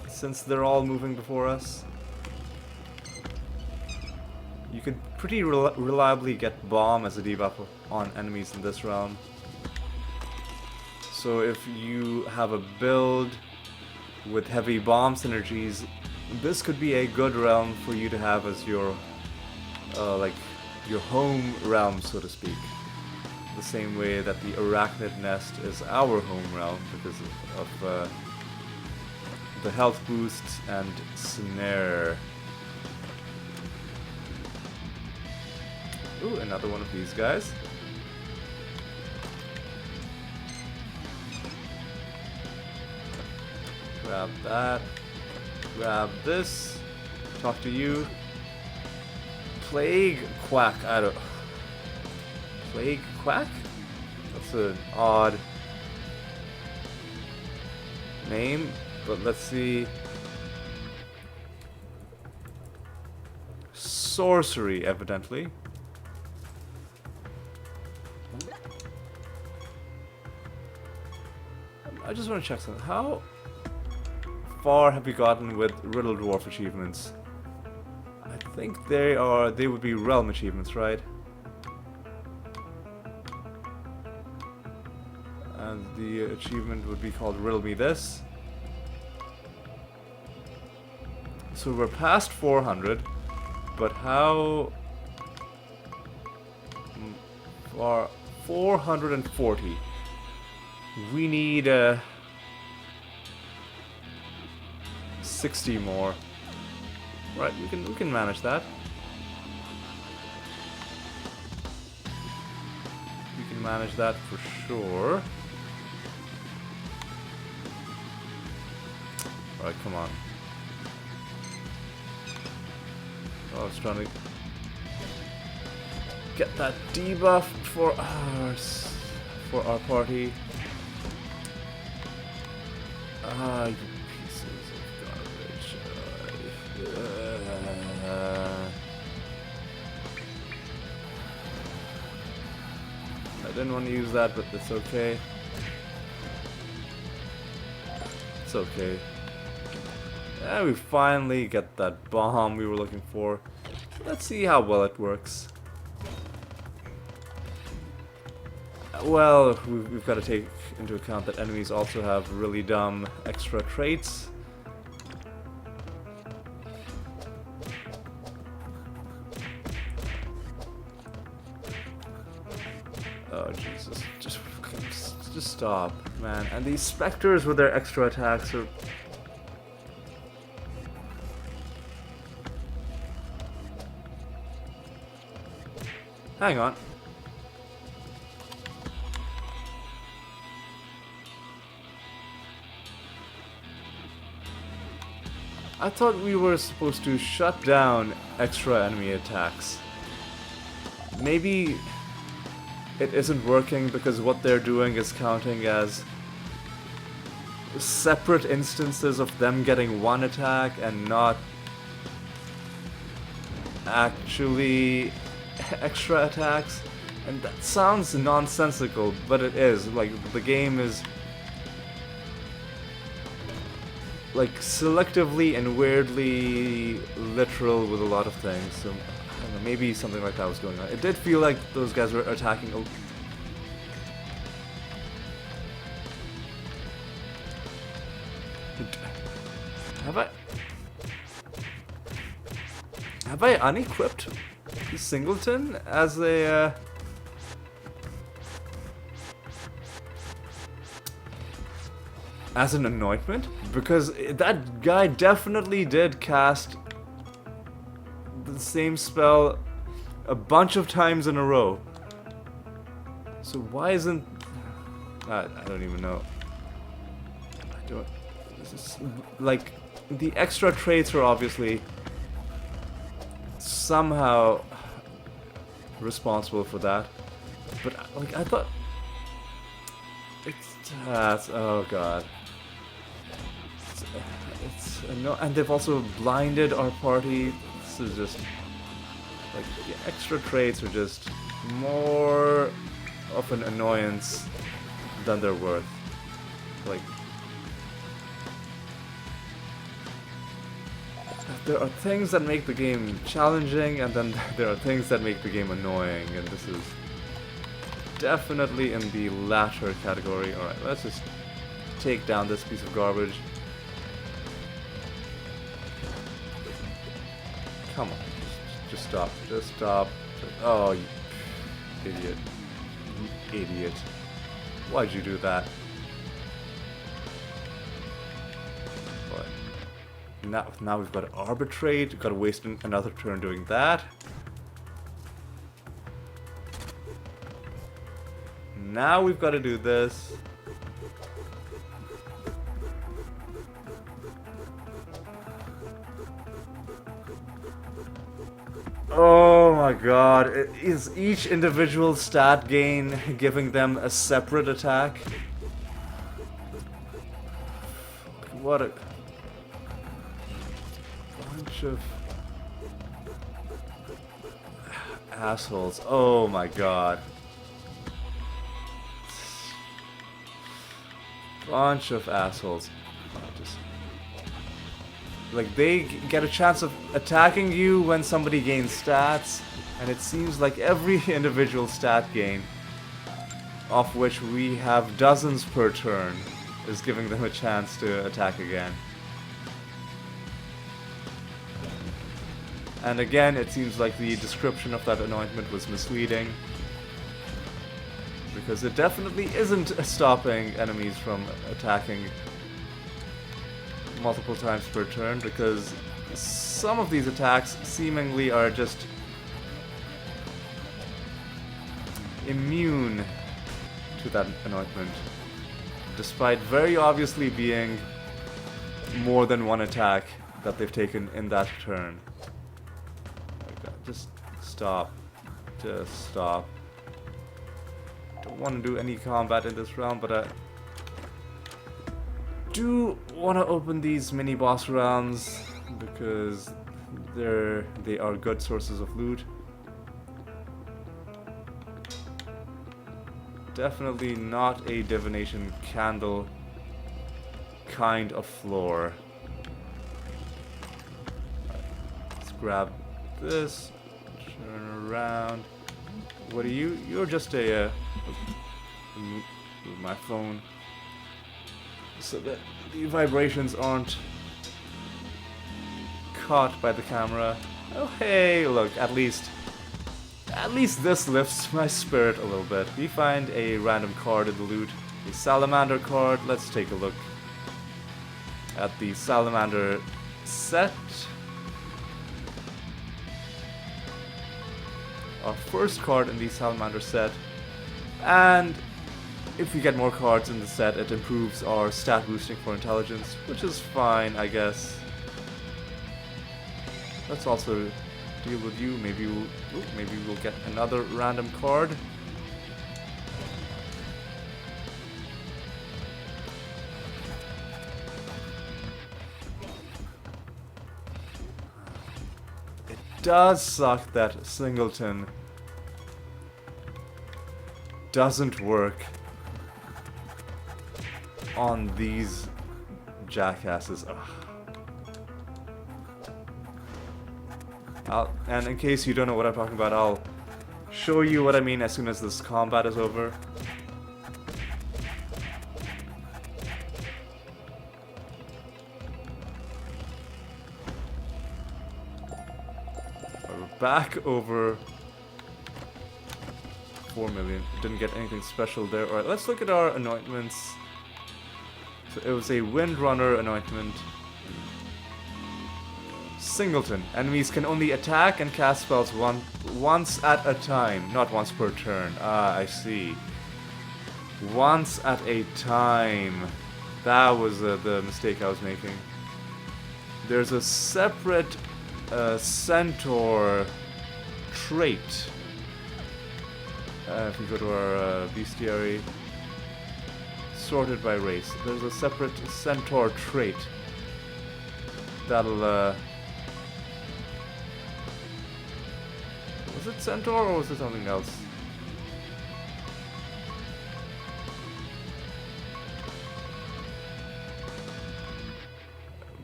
Since they're all moving before us? You can pretty reliably get bomb as a debuff on enemies in this realm. So if you have a build with heavy bomb synergies, this could be a good realm for you to have as your like your home realm, so to speak. The same way that the Arachnid Nest is our home realm because of the health boosts and snare. Ooh, another one of these guys. Grab that. Grab this. Talk to you. Plague Quack. I don't... Plague Quack? That's an odd name, but let's see. Sorcery, evidently. I just want to check something. How far have we gotten with Riddle Dwarf achievements? I think they would be realm achievements, right? And the achievement would be called Riddle Me This. So we're past 400, but how far? 440. We need 60 more. Right, we can manage that. We can manage that for sure. Alright, come on. Oh, I was trying to get that debuff for our party. Ah, you pieces of garbage. I didn't want to use that, but it's okay. It's okay. Yeah, we finally get that bomb we were looking for. Let's see how well it works. Well, we've got to take into account that enemies also have really dumb extra traits. Oh, jeez. stop, man. And these specters with their extra attacks are... Hang on. I thought we were supposed to shut down extra enemy attacks. Maybe it isn't working because what they're doing is counting as separate instances of them getting one attack and not actually extra attacks. And that sounds nonsensical, but it is. Like, the game is like selectively and weirdly literal with a lot of things, so I don't know, maybe something like that was going on. It did feel like those guys were attacking. Have I unequipped Singleton as a as an anointment? Because that guy definitely did cast the same spell a bunch of times in a row. So why isn't... I don't even know. I don't... This is, like, the extra traits are obviously somehow responsible for that. But, like, I thought... It's... oh god. No, and they've also blinded our party. This is just like the extra traits are just more of an annoyance than they're worth. Like, there are things that make the game challenging, and then there are things that make the game annoying, and this is definitely in the latter category. Alright, let's just take down this piece of garbage. Come on, just stop, just stop. Oh, you idiot. You idiot. Why'd you do that? What? Now we've got to arbitrate, we've got to waste another turn doing that. Now we've got to do this. Oh my god, is each individual stat gain giving them a separate attack? What a bunch of assholes. Oh my god. Bunch of assholes. Like, they get a chance of attacking you when somebody gains stats, and it seems like every individual stat gain, of which we have dozens per turn, is giving them a chance to attack again. And again, it seems like the description of that anointment was misleading, because it definitely isn't stopping enemies from attacking multiple times per turn, because some of these attacks seemingly are just immune to that anointment, despite very obviously being more than one attack that they've taken in that turn. Just stop. Just stop. Don't want to do any combat in this round, but I do want to open these mini boss rounds because they are good sources of loot. Definitely not a divination candle kind of floor. Let's grab this, turn around. What are you? You're just a my phone, so that the vibrations aren't caught by the camera. Oh hey, look, at least this lifts my spirit a little bit. We find a random card in the loot a salamander card. Let's take a look at the salamander set. Our first card in the salamander set, and if we get more cards in the set, it improves our stat boosting for intelligence, which is fine, I guess. Let's also deal with you. Maybe we'll get another random card. It does suck that Singleton doesn't work on these jackasses. And in case you don't know what I'm talking about, I'll show you what I mean as soon as this combat is over. We're back over 4 million. Didn't get anything special there. Alright, let's look at our anointments. So it was a Windrunner anointment. Singleton. Enemies can only attack and cast spells once at a time, not once per turn. Ah, I see. Once at a time. That was the mistake I was making. There's a separate centaur trait. If we go to our bestiary, sorted by race, there's a separate centaur trait that'll was it centaur or was it something else?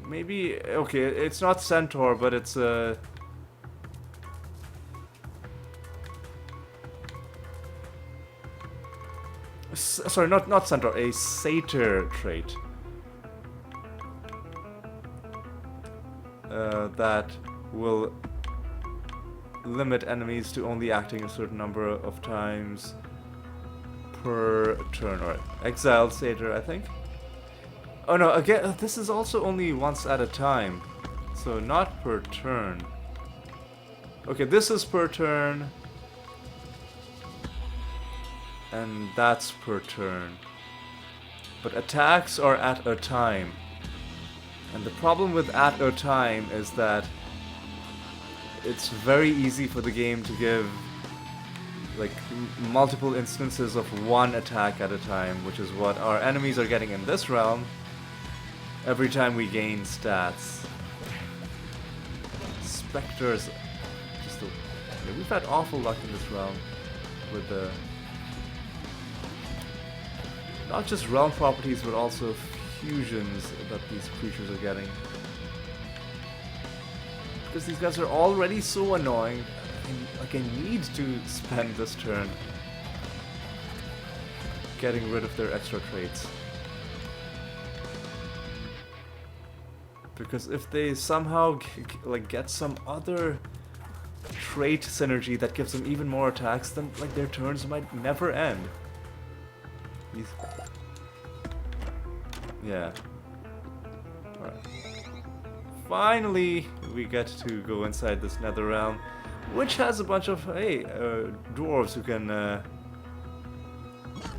Maybe, okay, it's not centaur, but it's sorry, not centaur, a satyr trait. That will limit enemies to only acting a certain number of times per turn. Alright, exiled satyr, I think. Oh no, again, this is also only once at a time, so not per turn. Okay, this is per turn, and that's per turn. But attacks are at a time. And the problem with at a time is that it's very easy for the game to give like multiple instances of one attack at a time, which is what our enemies are getting in this realm every time we gain stats. Spectres, we've had awful luck in this realm with the not just realm properties but also fusions that these creatures are getting. Because these guys are already so annoying, like I need to spend this turn getting rid of their extra traits. Because if they somehow like get some other trait synergy that gives them even more attacks, then like their turns might never end. Yeah. Alright. Finally, we get to go inside this nether realm, which has a bunch of, hey, dwarves who can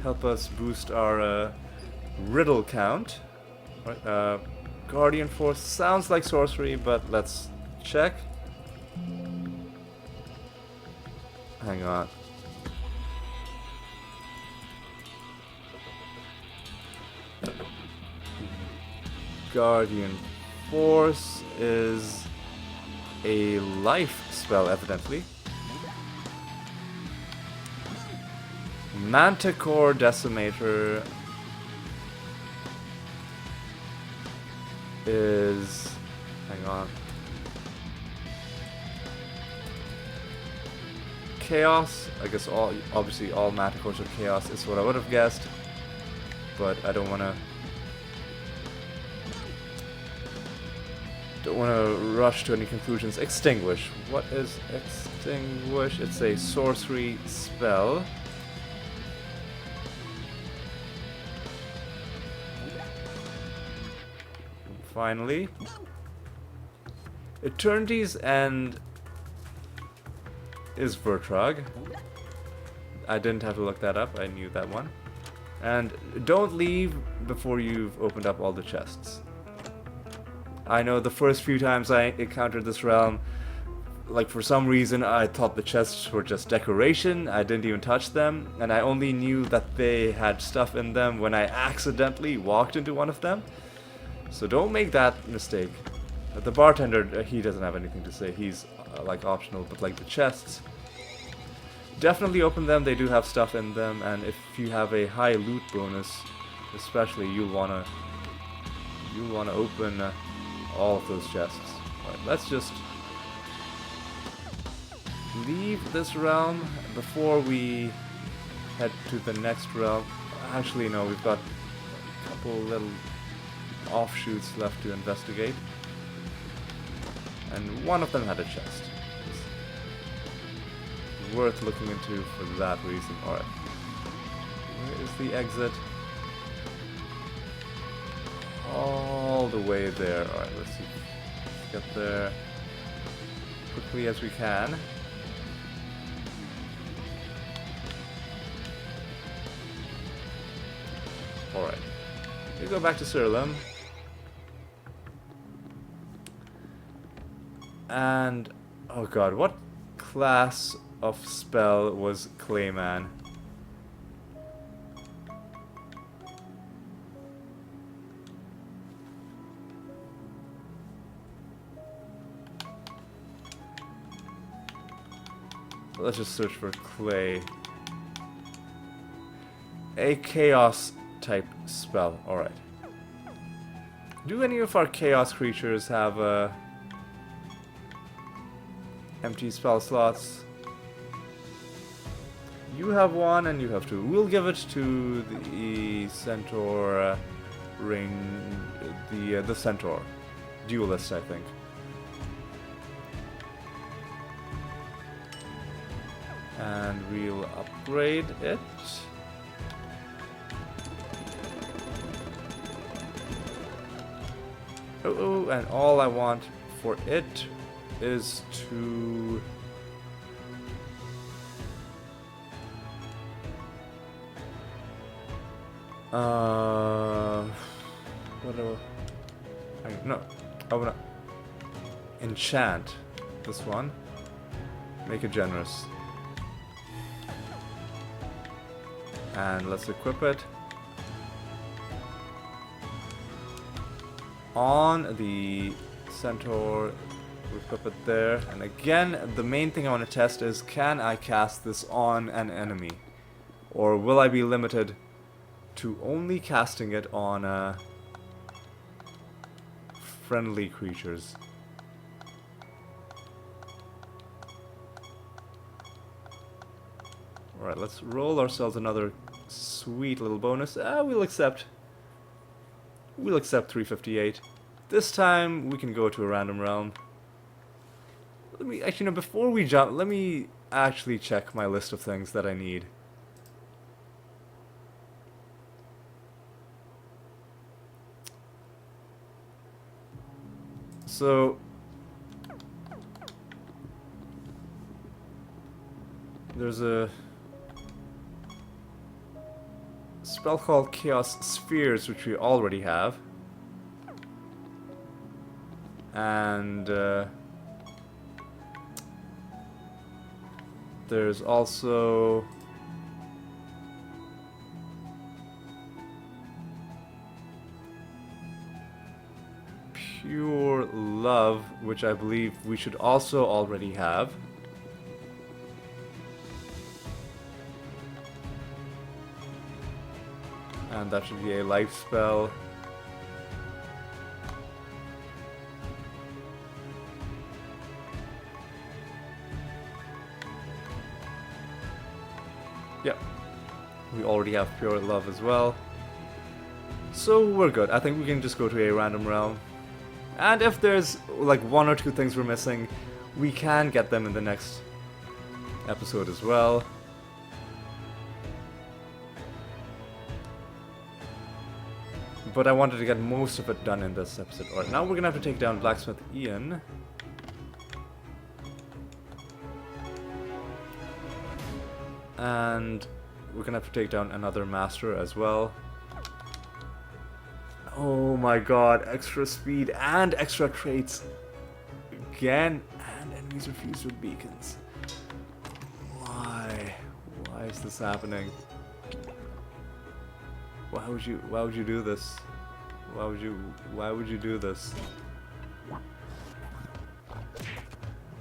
help us boost our riddle count. Right, Guardian Force sounds like sorcery, but let's check. Hang on. Guardian Force is a life spell, evidently. Manticore Decimator is... hang on. Chaos. I guess obviously all Manticores are Chaos is what I would have guessed. But I don't want to rush to any conclusions. Extinguish. What is Extinguish? It's a sorcery spell. finally. Eternity's End is Vertrag. I didn't have to look that up, I knew that one. And don't leave before you've opened up all the chests. I know the first few times I encountered this realm, like for some reason I thought the chests were just decoration, I didn't even touch them, and I only knew that they had stuff in them when I accidentally walked into one of them. So don't make that mistake. The bartender, he doesn't have anything to say, he's like optional, but like the chests, definitely open them, they do have stuff in them, and if you have a high loot bonus, especially, you'll wanna open all of those chests. Alright, let's just leave this realm before we head to the next realm. Actually, no, we've got a couple little offshoots left to investigate. And one of them had a chest. It's worth looking into for that reason. Alright. Where is the exit? All the way there. Alright, let's see. Let's get there quickly as we can. Alright. We go back to Siralim. And oh god, what class of spell was Clayman? Let's just search for Clay. A chaos type spell. Alright. Do any of our chaos creatures have empty spell slots? You have one and you have two. We'll give it to the centaur ring, the centaur duelist, I think. And we'll upgrade it. Oh, and all I want for it is to what do no, I wanna enchant this one, make it generous, and let's equip it on the centaur. We equip it there, and again the main thing I want to test is, can I cast this on an enemy, or will I be limited to only casting it on friendly creatures? Alright, let's roll ourselves another sweet little bonus. We'll accept 358. This time we can go to a random realm. Let me actually, no, before we jump, let me actually check my list of things that I need. So there's a spell called Chaos Spheres, which we already have, and there's also Pure Love, which I believe we should also already have. And that should be a life spell. Yep. We already have Pure Love as well. So we're good. I think we can just go to a random realm. And if there's like one or two things we're missing, we can get them in the next episode as well. but I wanted to get most of it done in this episode. Alright, now we're gonna have to take down Blacksmith Ian. And we're gonna have to take down another master as well. Oh my god, extra speed and extra traits again, and enemies refused with beacons. Why? Why is this happening? Why would you do this? Why would you do this?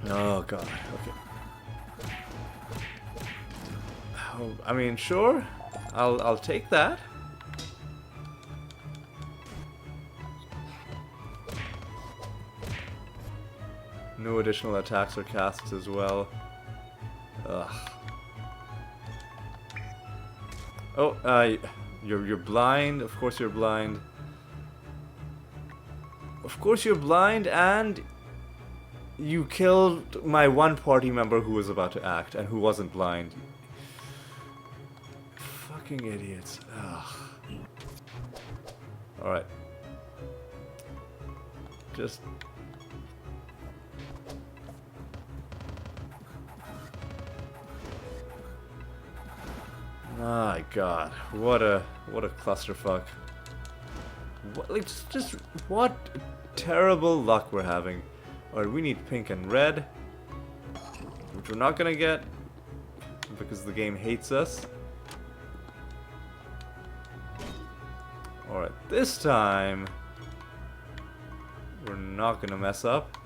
Oh god, okay. Oh, I mean, sure. I'll take that. No additional attacks or casts as well. Ugh. Oh, you're blind. Of course you're blind. Of course you're blind, and you killed my one party member who was about to act and who wasn't blind. Fucking idiots. Ugh. Alright. Just... My god, what a clusterfuck. What, like, just what terrible luck we're having. Alright, we need pink and red, which we're not gonna get because the game hates us. Alright, this time we're not gonna mess up.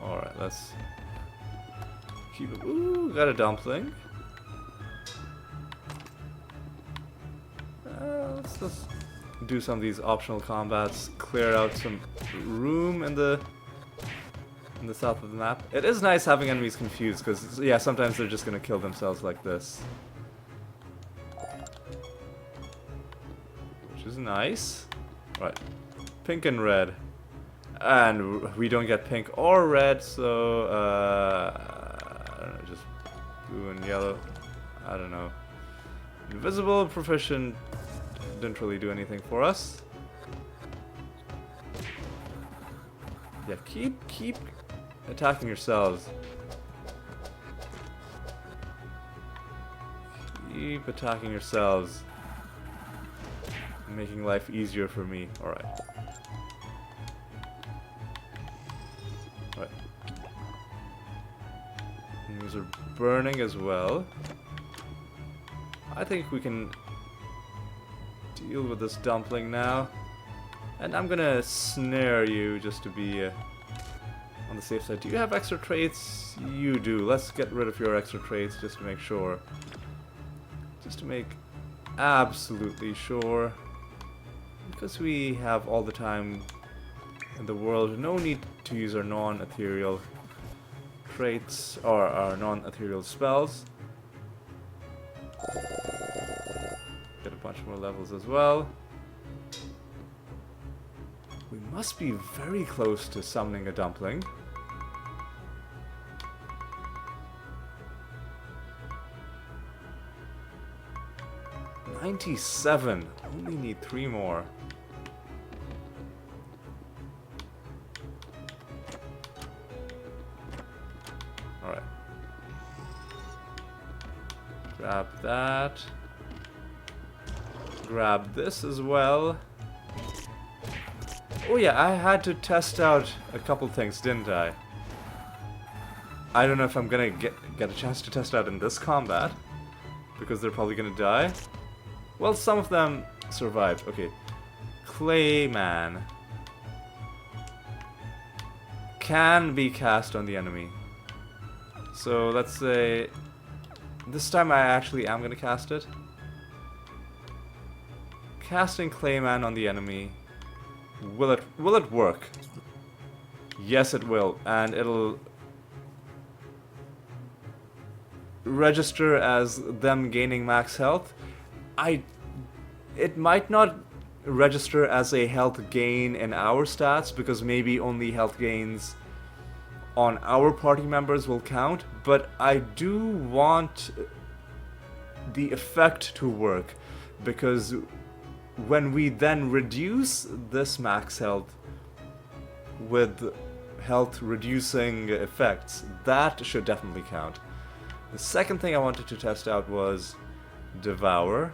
Alright, let's keep it. Ooh, got a dumpling. Let's do some of these optional combats, clear out some room in the south of the map. It is nice having enemies confused, because, yeah, sometimes they're just gonna kill themselves like this. Which is nice. Right, pink and red. And we don't get pink or red, so, I don't know, just blue and yellow. I don't know. Invisible, proficient, didn't really do anything for us. Yeah, keep attacking yourselves. Keep attacking yourselves. Making life easier for me. Alright. Alright. Enemies are burning as well. I think we can deal with this dumpling now. And I'm gonna snare you just to be on the safe side. Do you have extra traits? You do. Let's get rid of your extra traits just to make sure. Just to make absolutely sure. Because we have all the time in the world, no need to use our non-ethereal traits or our non-ethereal spells. Get a bunch more levels as well. We must be very close to summoning a dumpling. $97. Only need 3 more. Alright. Grab that. Grab this as well. Oh yeah, I had to test out a couple things, didn't I? I don't know if I'm gonna get a chance to test out in this combat, because they're probably gonna die. Well, some of them survived. Okay. Clayman can be cast on the enemy. So let's say this time I actually am gonna cast it. Casting Clayman on the enemy. Will it work? Yes, it will, and it'll register as them gaining max health. It might not register as a health gain in our stats because maybe only health gains on our party members will count, but I do want the effect to work, because when we then reduce this max health with health reducing effects, that should definitely count. The second thing I wanted to test out was Devour.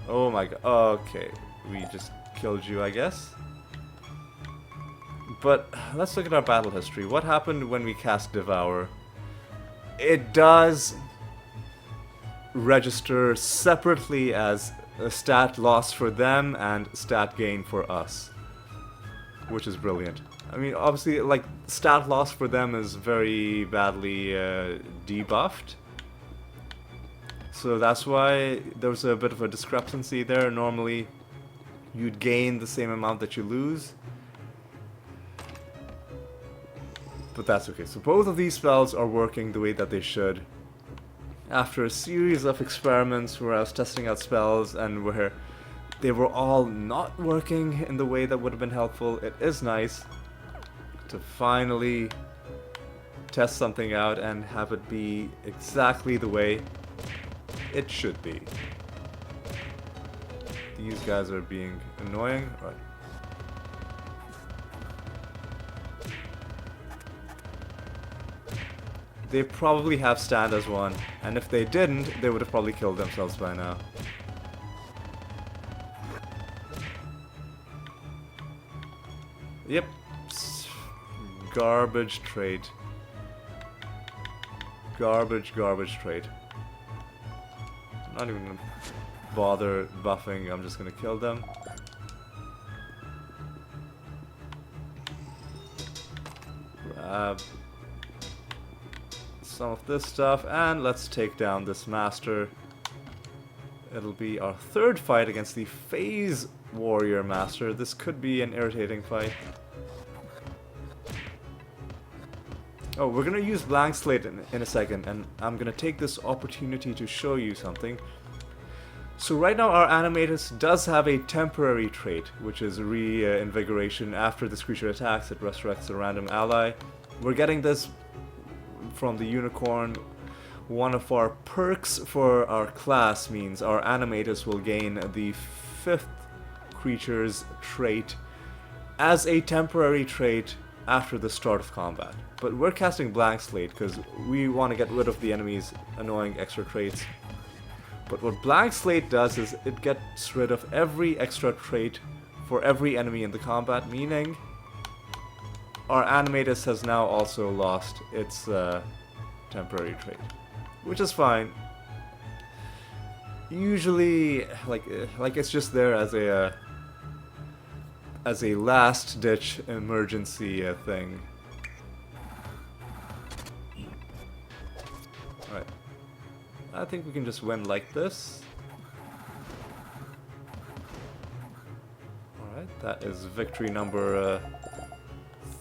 Oh my god, okay, we just killed you, I guess. But let's look at our battle history. What happened when we cast Devour? It does register separately as a stat loss for them and stat gain for us, which is brilliant. I mean, obviously, like, stat loss for them is very badly debuffed, so that's why there was a bit of a discrepancy there. Normally you'd gain the same amount that you lose, but that's okay. So both of these spells are working the way that they should. After a series of experiments where I was testing out spells and where they were all not working in the way that would have been helpful, it is nice to finally test something out and have it be exactly the way it should be. These guys are being annoying. Right. They probably have stand as one, and if they didn't, they would have probably killed themselves by now. Yep. Garbage trade. Garbage trade. I'm not even gonna bother buffing, I'm just gonna kill them. Grab some of this stuff, and let's take down this master. It'll be our third fight against the Phase Warrior Master. This could be an irritating fight. Oh, we're gonna use Blank Slate in a second, and I'm gonna take this opportunity to show you something. So right now our Animatus does have a temporary trait, which is Reinvigoration. After this creature attacks, it resurrects a random ally. We're getting this from the Unicorn. One of our perks for our class means our Animatus will gain the 5th creature's trait as a temporary trait after the start of combat. But we're casting Blank Slate because we want to get rid of the enemy's annoying extra traits. But what Blank Slate does is it gets rid of every extra trait for every enemy in the combat, meaning our Animatus has now also lost its temporary trait, which is fine. Usually, like it's just there as a last-ditch emergency thing. Alright. I think we can just win like this. Alright, that is victory number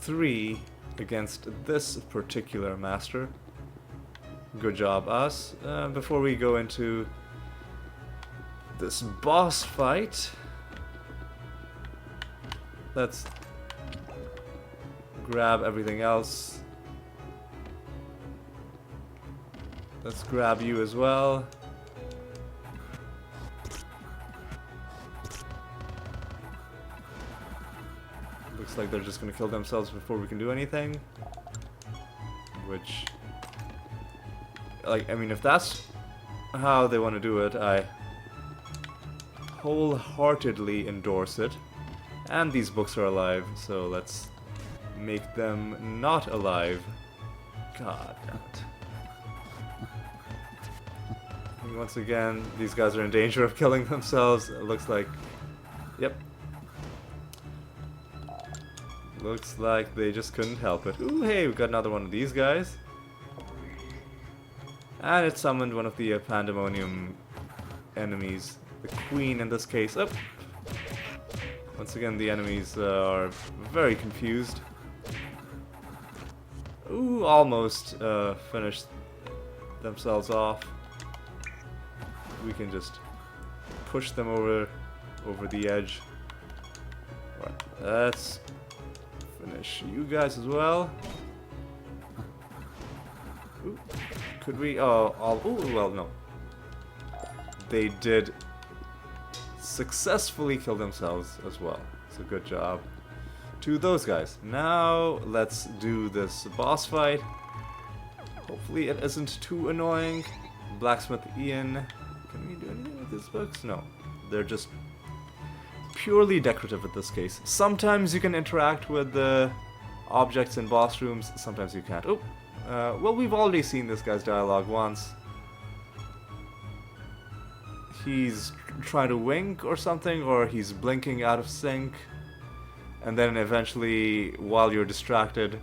3 against this particular master. Good job, us. Before we go into this boss fight, let's grab everything else. Let's grab you as well. Looks like they're just gonna kill themselves before we can do anything. Which, like, I mean, if that's how they want to do it, I wholeheartedly endorse it. And these books are alive, so let's make them not alive. God damn it. And once again, these guys are in danger of killing themselves. It looks like... Yep. Looks like they just couldn't help it. Ooh, hey, we got another one of these guys. And it summoned one of the Pandemonium enemies. The Queen in this case. Oh. Once again, the enemies are very confused. Ooh, almost finished themselves off, we can just push them over the edge. Alright, let's finish you guys as well. Ooh, could we? Oh, well, no. They did successfully kill themselves as well. So good job to those guys. Now let's do this boss fight. Hopefully it isn't too annoying. Blacksmith Ian. Can we do anything with these books? No. They're just purely decorative in this case. Sometimes you can interact with the objects in boss rooms, sometimes you can't. Oh, well, we've already seen this guy's dialogue once. He's trying to wink or something, or he's blinking out of sync. And then eventually, while you're distracted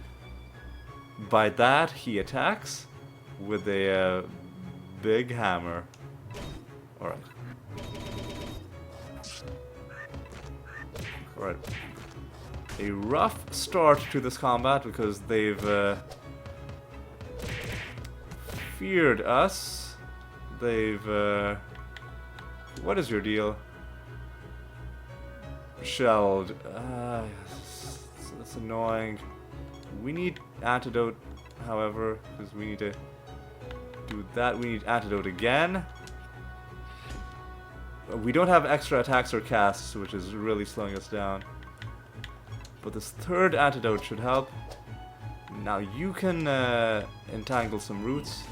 by that, he attacks with a big hammer. Alright. Alright. A rough start to this combat because they've feared us. They've what is your deal? Shelled. That's annoying. We need antidote, however, because we need to do that. We need antidote again. We don't have extra attacks or casts, which is really slowing us down. But this third antidote should help. Now you can entangle some roots.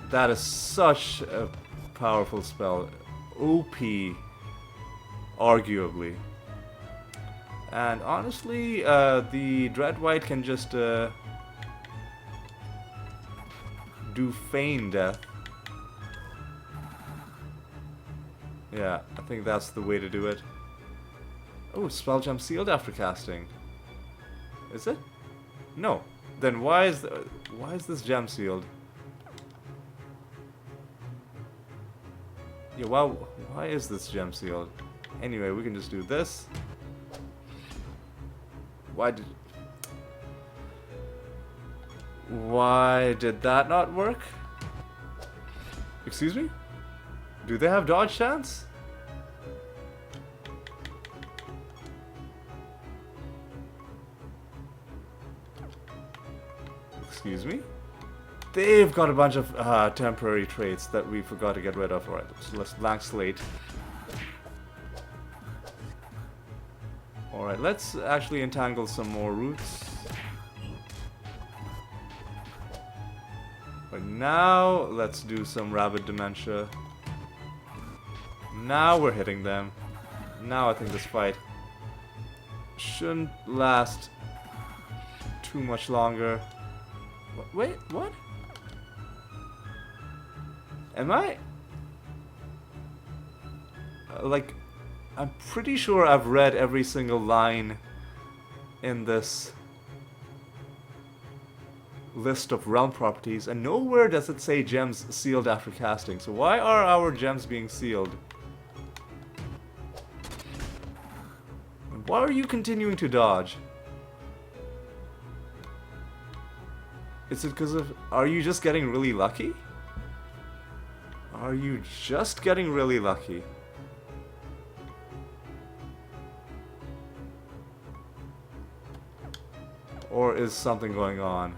That is such a powerful spell. OP, arguably. And honestly, the Dread White can just do feign death. Yeah, I think that's the way to do it. Oh, spell gem sealed after casting. Is it? No. Then why is this gem sealed? Yeah, why is this gem sealed? Anyway, we can just do this. Why did that not work? Excuse me? Do they have dodge chance? Excuse me? They've got a bunch of temporary traits that we forgot to get rid of. Alright, so let's blank slate. Alright, let's actually entangle some more roots. But now, let's do some rabid dementia. Now we're hitting them. Now I think this fight shouldn't last too much longer. Wait, what? Am I? Like, I'm pretty sure I've read every single line in this list of realm properties, and nowhere does it say gems sealed after casting. So why are our gems being sealed? And why are you continuing to dodge? Is it because of... Are you just getting really lucky? Are you just getting really lucky? Or is something going on?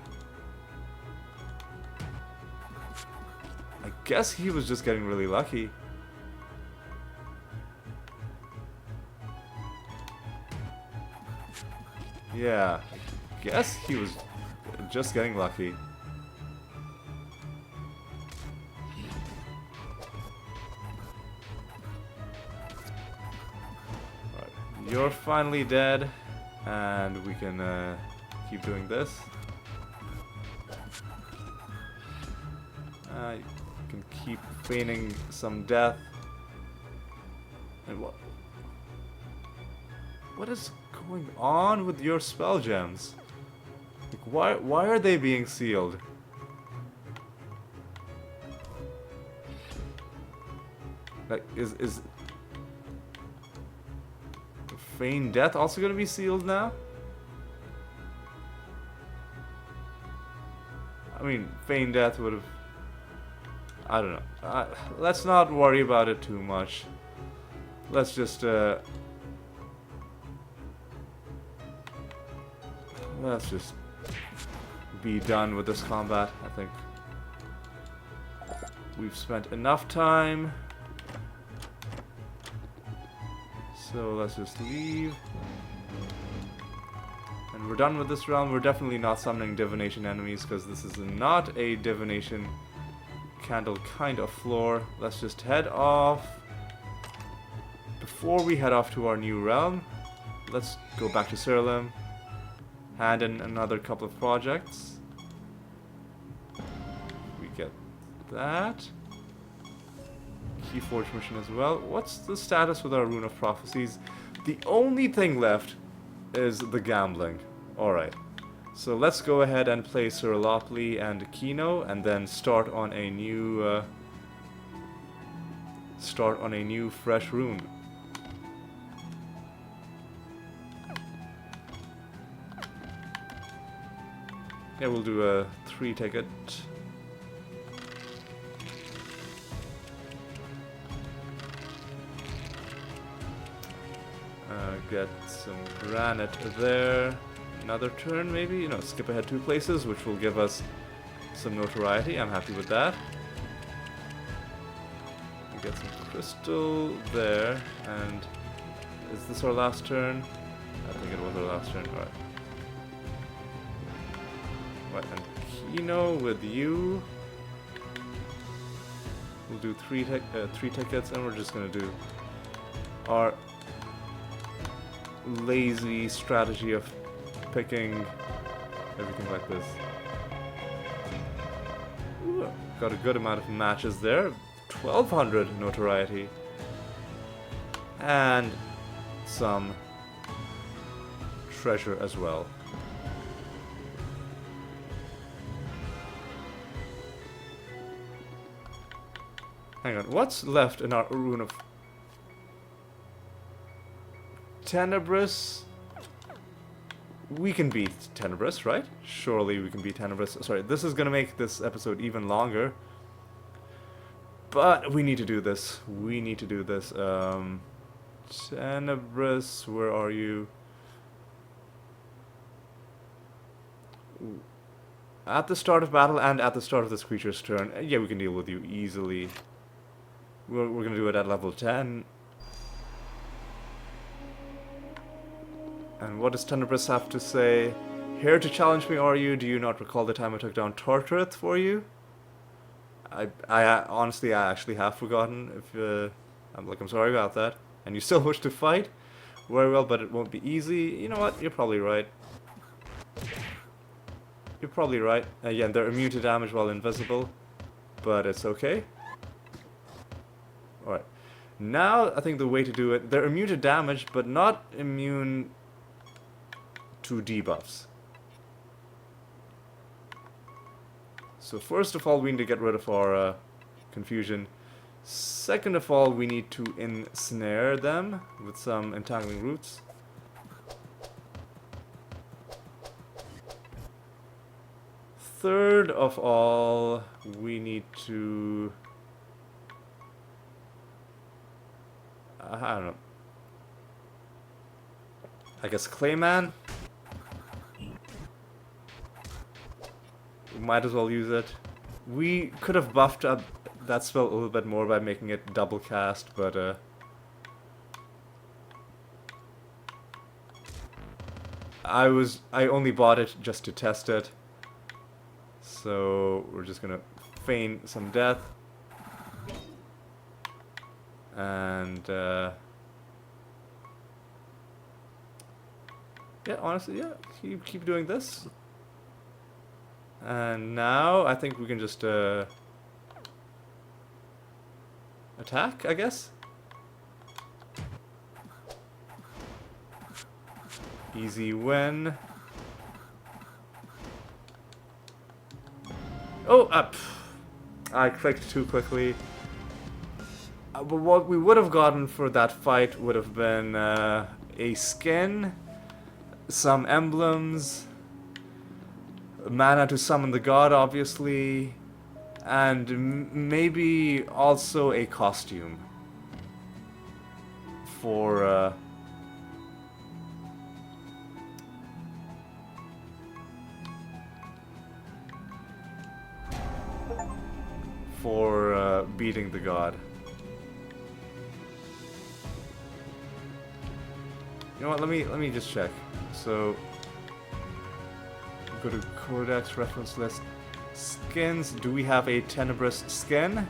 I guess he was just getting really lucky. Yeah, I guess he was just getting lucky. Alright, you're finally dead, and we can keep doing this. You can keep feigning some death. And what is going on with your spell gems? Like, why are they being sealed? Like, is feign death also gonna be sealed now? I mean, feign death would have... I don't know. Let's not worry about it too much. Let's just, let's just be done with this combat. I think we've spent enough time. So let's just leave. And we're done with this round. We're definitely not summoning divination enemies because this is not a divination candle kind of floor. Let's just head off. Before we head off to our new realm, let's go back to Siralim, hand in another couple of projects. We get that. Keyforge mission as well. What's the status with our Rune of Prophecies? The only thing left is the gambling. Alright. So let's go ahead and play Siralim and Kino and then start on a new fresh rune. Yeah, we'll do a 3 ticket. Get some granite there. Another turn maybe? You know, skip ahead 2 places, which will give us some notoriety. I'm happy with that. We get some crystal there, and is this our last turn? I think it was our last turn. Alright. Right, and Kino with you. We'll do 3 tickets, and we're just gonna do our lazy strategy of picking everything like this. Ooh, got a good amount of matches there. 1200 notoriety. And some treasure as well. Hang on, what's left in our Rune of Tenebrous? We can beat Tenebrous, right? Surely we can beat Tenebrous. Sorry, this is gonna make this episode even longer. But we need to do this. We need to do this. Tenebrous, where are you? Ooh. At the start of battle and at the start of this creature's turn. Yeah, we can deal with you easily. We're gonna do it at level 10. And what does Tenebrous have to say? Here to challenge me, are you? Do you not recall the time I took down Tortureth for you? I honestly, I actually have forgotten. If I'm sorry about that. And you still wish to fight? Very well, but it won't be easy. You know what? You're probably right. You're probably right. Again, they're immune to damage while invisible, but it's okay. Alright. Now, I think the way to do it... They're immune to damage, but not immune to debuffs. So first of all, we need to get rid of our confusion. Second of all, we need to ensnare them with some entangling roots. Third of all, we need to... I don't know. I guess Clayman? We might as well use it. We could have buffed up that spell a little bit more by making it double cast, but I only bought it just to test it. So we're just gonna feign some death. And yeah, honestly, yeah, keep doing this. And now I think we can just attack, I guess. Easy win. Oh, up. I clicked too quickly. But what we would have gotten for that fight would have been a skin, some emblems, mana to summon the god, obviously, and maybe also a costume for beating the god. You know what? Let me just check. So go to Codex reference list. Skins. Do we have a Tenebrous skin?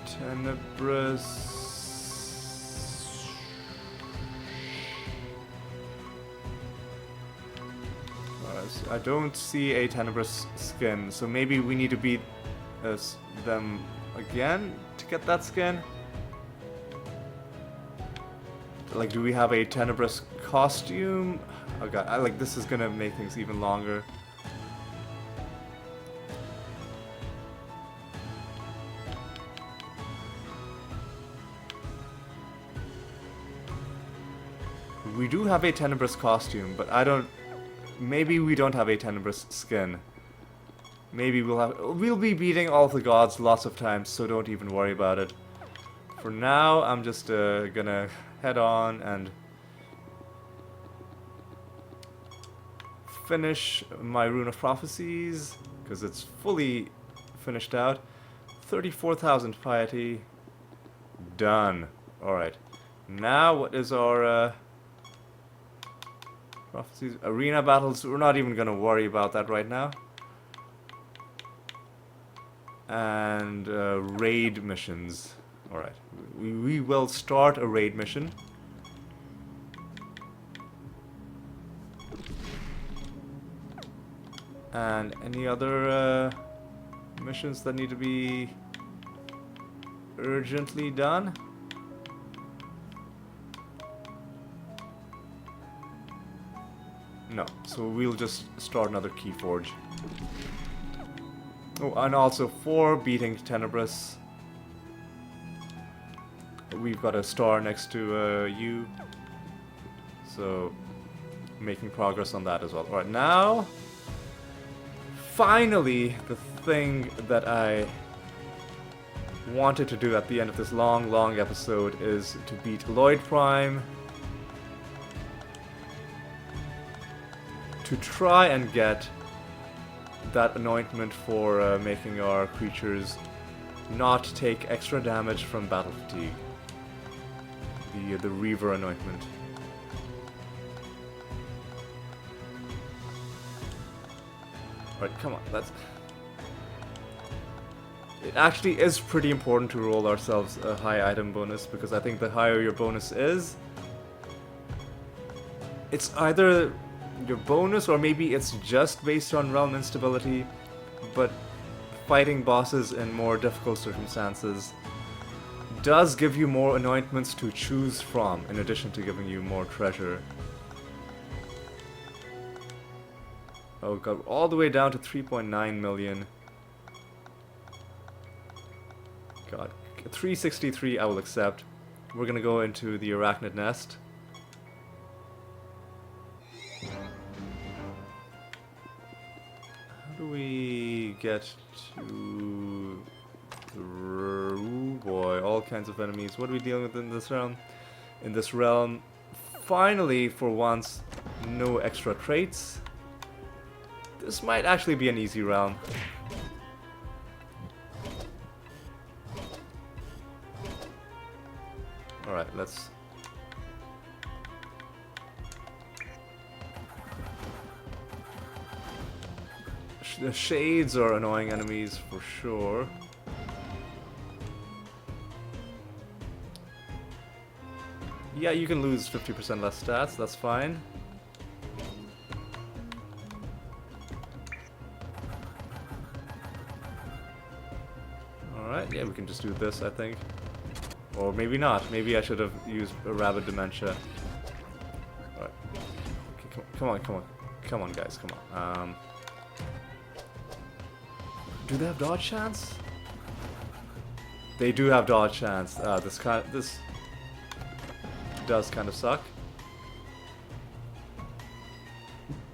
Tenebrous. I don't see a Tenebrous skin, so maybe we need to beat them again to get that skin. Like, do we have a Tenebrous costume? Oh god, this is gonna make things even longer. We do have a Tenebrous costume, but I don't... Maybe we don't have a Tenebrous skin. Maybe we'll be beating all the gods lots of times, so don't even worry about it. For now, I'm just gonna head on and finish my Rune of Prophecies, because it's fully finished out. 34,000 piety. Done. Alright. Now, what is our... prophecies? Arena battles, we're not even gonna worry about that right now. And raid missions. Alright, we will start a raid mission. And any other missions that need to be urgently done? No, so we'll just start another Keyforge. Oh, and also for beating Tenebrous, we've got a star next to you, so making progress on that as well. Alright, now, finally, the thing that I wanted to do at the end of this long episode is to beat Lloyd Prime, to try and get that anointment for making our creatures not take extra damage from battle fatigue. The Reaver anointment. Alright, come on, let's... It actually is pretty important to roll ourselves a high item bonus, because I think the higher your bonus is, it's either your bonus, or maybe it's just based on realm instability, but fighting bosses in more difficult circumstances does give you more anointments to choose from, in addition to giving you more treasure. Oh god, all the way down to 3.9 million. God, 363 I will accept. We're gonna go into the Arachnid Nest. How do we get to... Oh boy, all kinds of enemies. What are we dealing with in this realm? In this realm, finally, for once, no extra traits. This might actually be an easy realm. Alright, let's... The shades are annoying enemies for sure. Yeah, you can lose 50% less stats, that's fine. Alright, yeah, we can just do this, I think. Or maybe not. Maybe I should have used a Rabid Dementia. Alright. Okay, come on, come on. Come on, guys, come on. Do they have dodge chance? They do have dodge chance. This does kind of suck.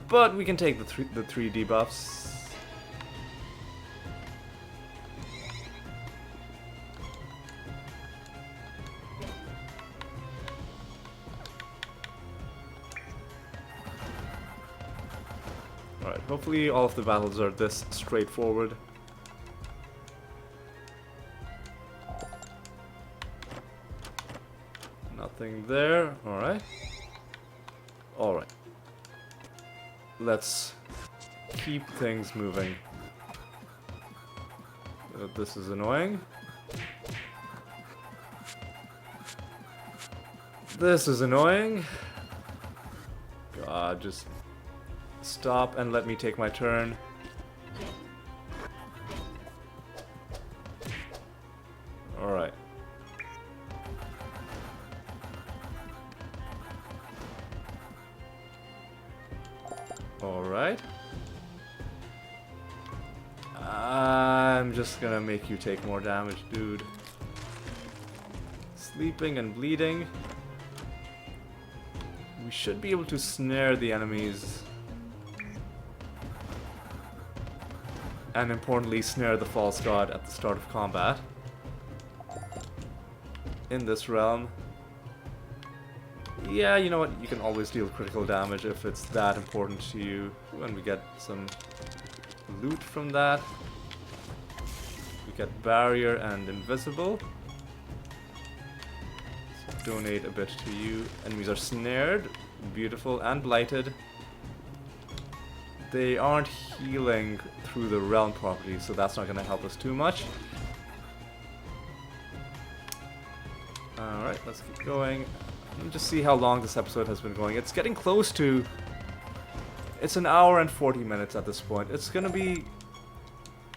But we can take the three debuffs. Alright, hopefully all of the battles are this straightforward. Nothing there. Alright. Alright. Let's keep things moving. This is annoying. This is annoying. God, just stop and let me take my turn. Alright. Alright. I'm just gonna make you take more damage, dude. Sleeping and bleeding. We should be able to snare the enemies. And importantly, snare the false god at the start of combat. In this realm. Yeah, you know what? You can always deal critical damage if it's that important to you. When we get some loot from that. We get barrier and invisible. Let's donate a bit to you. Enemies are snared. Beautiful. And blighted. They aren't healing through the realm property, so that's not going to help us too much. Alright, let's keep going. Let me just see how long this episode has been going. It's getting close to... It's an hour and 40 minutes at this point. It's going to be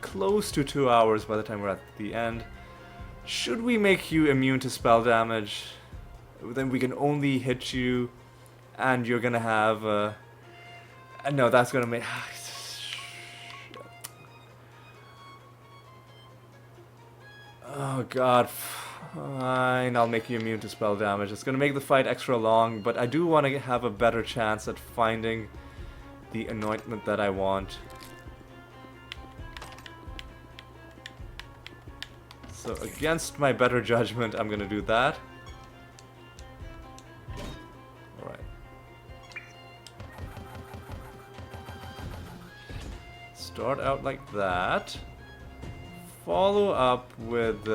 close to 2 hours by the time we're at the end. Should we make you immune to spell damage, then we can only hit you, and you're going to have... no, that's going to make... Oh god. Fine, I'll make you immune to spell damage. It's gonna make the fight extra long, but I do want to have a better chance at finding the anointment that I want. So against my better judgment, I'm gonna do that. Alright. Start out like that. Follow up with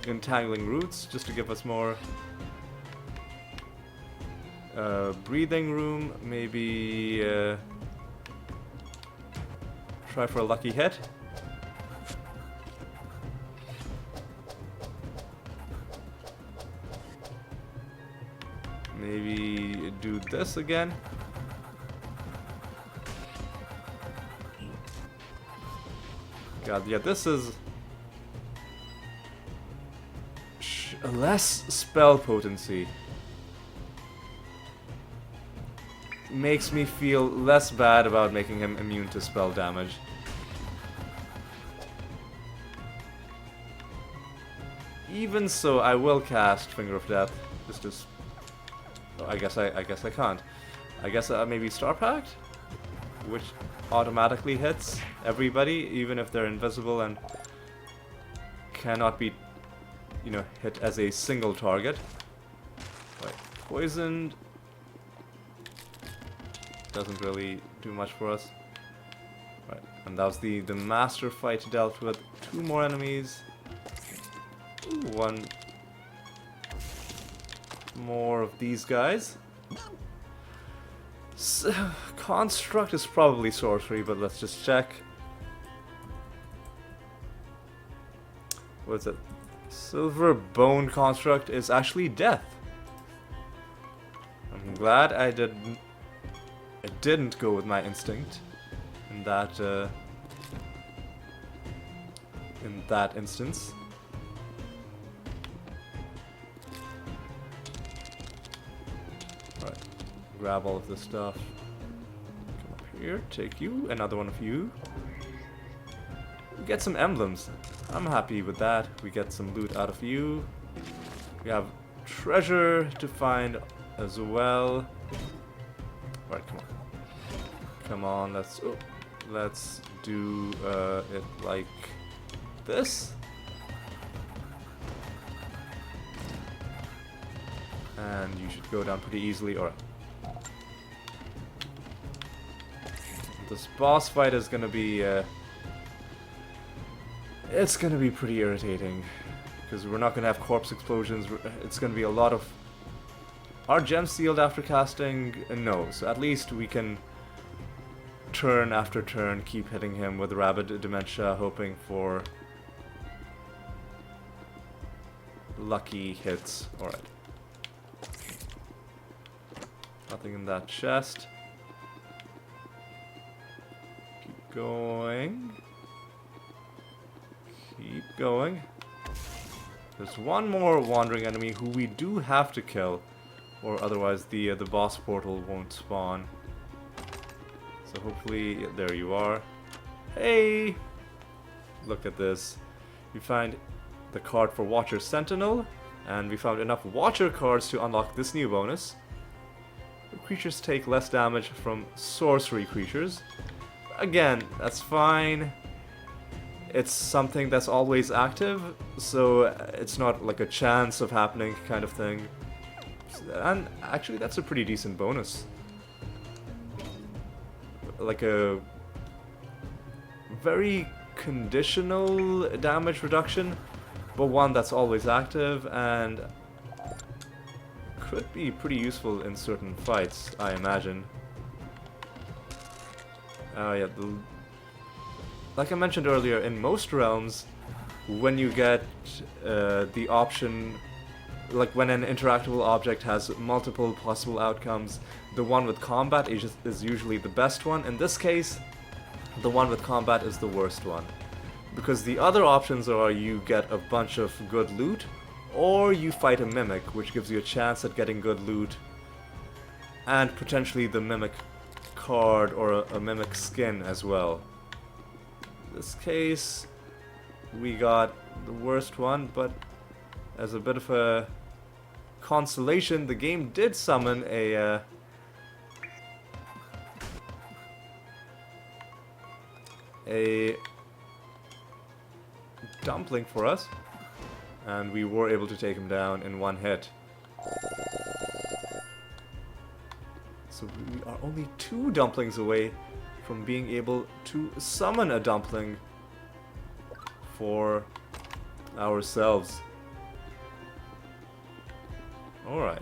entangling roots, just to give us more breathing room. Maybe try for a lucky hit. Maybe do this again. God, yeah, this is less spell potency. Makes me feel less bad about making him immune to spell damage. Even so, I will cast Finger of Death. Just as... Oh, I guess I can't. I guess maybe Star Pact? Which automatically hits everybody, even if they're invisible and cannot be, you know, hit as a single target. Right, poisoned doesn't really do much for us. Right, and that was the master fight dealt with. 2 more enemies. Ooh, 1 more of these guys. So, construct is probably sorcery, but let's just check. What's it? Silver bone construct is actually death. I'm glad I didn't go with my instinct in that instance. Right, grab all of this stuff. Come up here, take you, another one of you. We get some emblems. I'm happy with that. We get some loot out of you. We have treasure to find as well. Alright, come on. Come on, let's do it like this. And you should go down pretty easily. Alright. This boss fight is gonna be it's gonna be pretty irritating because we're not gonna have corpse explosions. It's gonna be a lot of... Are gems sealed after casting? No, so at least we can turn after turn keep hitting him with rabid dementia, hoping for lucky hits. Alright. Nothing in that chest. Keep going. Keep going. There's one more wandering enemy who we do have to kill, or otherwise the boss portal won't spawn. So hopefully, there you are. Hey! Look at this. We find the card for Watcher Sentinel, and we found enough Watcher cards to unlock this new bonus. The creatures take less damage from sorcery creatures. Again, that's fine. It's something that's always active, so it's not like a chance of happening kind of thing. And actually, that's a pretty decent bonus. Like a very conditional damage reduction, but one that's always active and could be pretty useful in certain fights, I imagine. Yeah, like I mentioned earlier, in most realms, when you get the option, like when an interactable object has multiple possible outcomes, the one with combat is usually the best one. In this case, the one with combat is the worst one. Because the other options are you get a bunch of good loot, or you fight a mimic, which gives you a chance at getting good loot, and potentially the mimic card or a mimic skin as well. In this case, we got the worst one, but as a bit of a consolation, the game did summon a dumpling for us, and we were able to take him down in one hit. So we are only 2 dumplings away from being able to summon a dumpling for ourselves. Alright.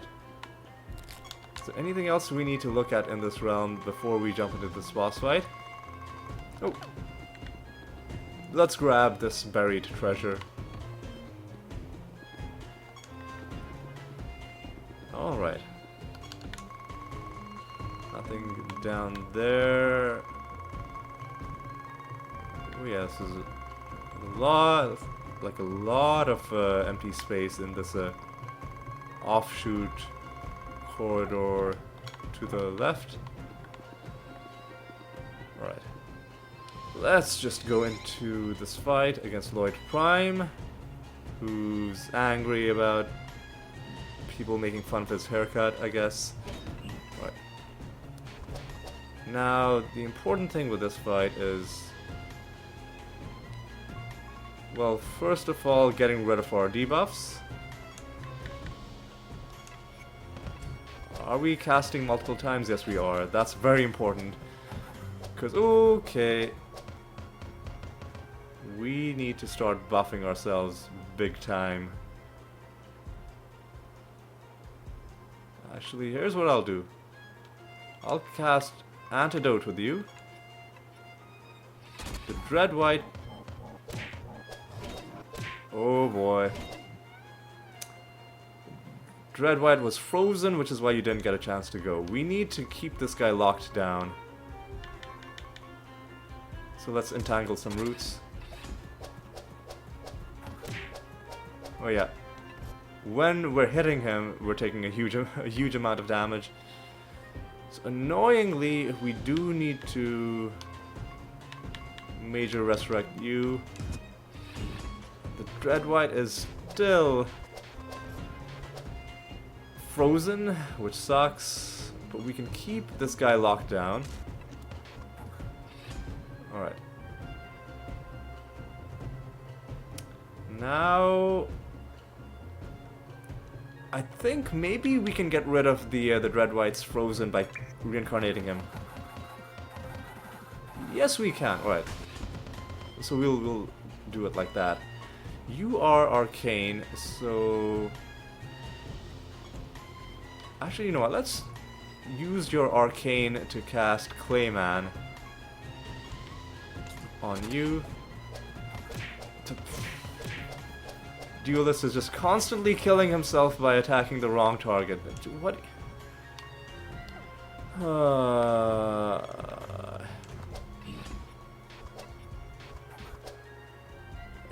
Is there anything else we need to look at in this realm before we jump into this boss fight? Oh. Let's grab this buried treasure. Alright. Nothing down there. Oh yeah, this is a lot of empty space in this offshoot corridor to the left. Right. Let's just go into this fight against Lloyd Prime, who's angry about people making fun of his haircut, I guess. Right. Now, the important thing with this fight is, well, first of all, getting rid of our debuffs. Are we casting multiple times? Yes, we are. That's very important. Because, okay, we need to start buffing ourselves big time. Actually, here's what I'll do. I'll cast Antidote with you. The Dread White. Oh boy. Dread White was frozen, which is why you didn't get a chance to go. We need to keep this guy locked down. So let's entangle some roots. Oh yeah. When we're hitting him, we're taking a huge amount of damage. So annoyingly, we do need to Major resurrect you. The Dreadwhite is still frozen, which sucks, but we can keep this guy locked down. Alright. Now I think maybe we can get rid of the Dreadwhite's frozen by reincarnating him. Yes, we can. Alright. So we'll do it like that. You are arcane, so actually, you know what? Let's use your arcane to cast Clayman on you. Duelist is just constantly killing himself by attacking the wrong target. What?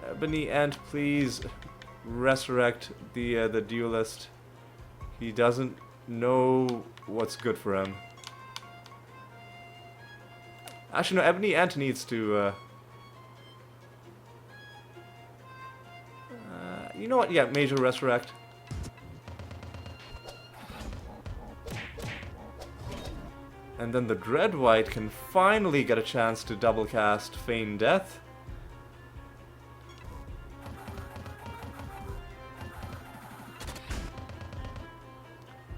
Ebony Ant, please resurrect the duelist. He doesn't know what's good for him. Actually, no. Ebony Ant needs to. You know what? Yeah, Major Resurrect. And then the Dreadwhite can finally get a chance to double cast Feign Death.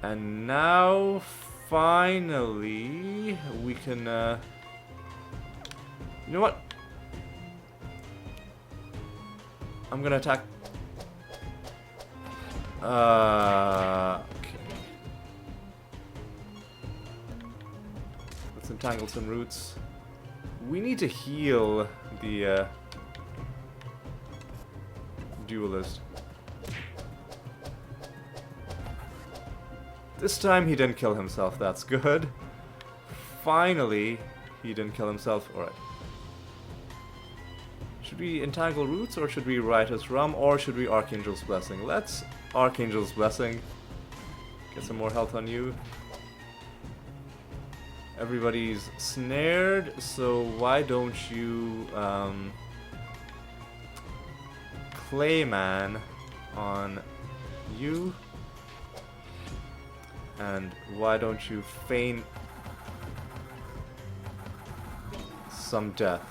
And now, finally, we can, you know what? I'm gonna attack. Okay. Let's entangle some roots. We need to heal the, duelist. This time he didn't kill himself, that's good. Finally, he didn't kill himself. Alright. Should we entangle roots, or should we Riotous Rum, or should we Archangel's Blessing? Let's Archangel's Blessing. Get some more health on you. Everybody's snared, so why don't you Clayman on you? And why don't you feign some death?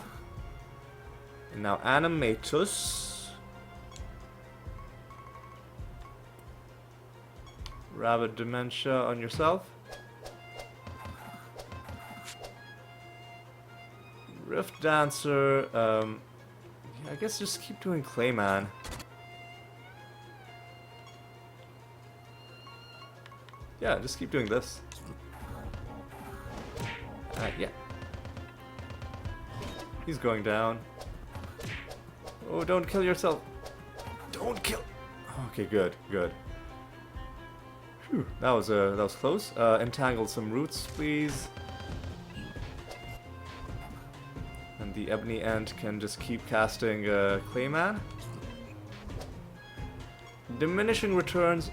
And now Animatus. Rabid Dementia on yourself. Rift Dancer. Yeah, I guess just keep doing Clayman. Yeah, just keep doing this. Yeah. He's going down. Oh, don't kill yourself. Don't kill. Okay, good, good. Whew, that was close. Entangle some roots, please. And the Ebony Ant can just keep casting Clayman. Diminishing returns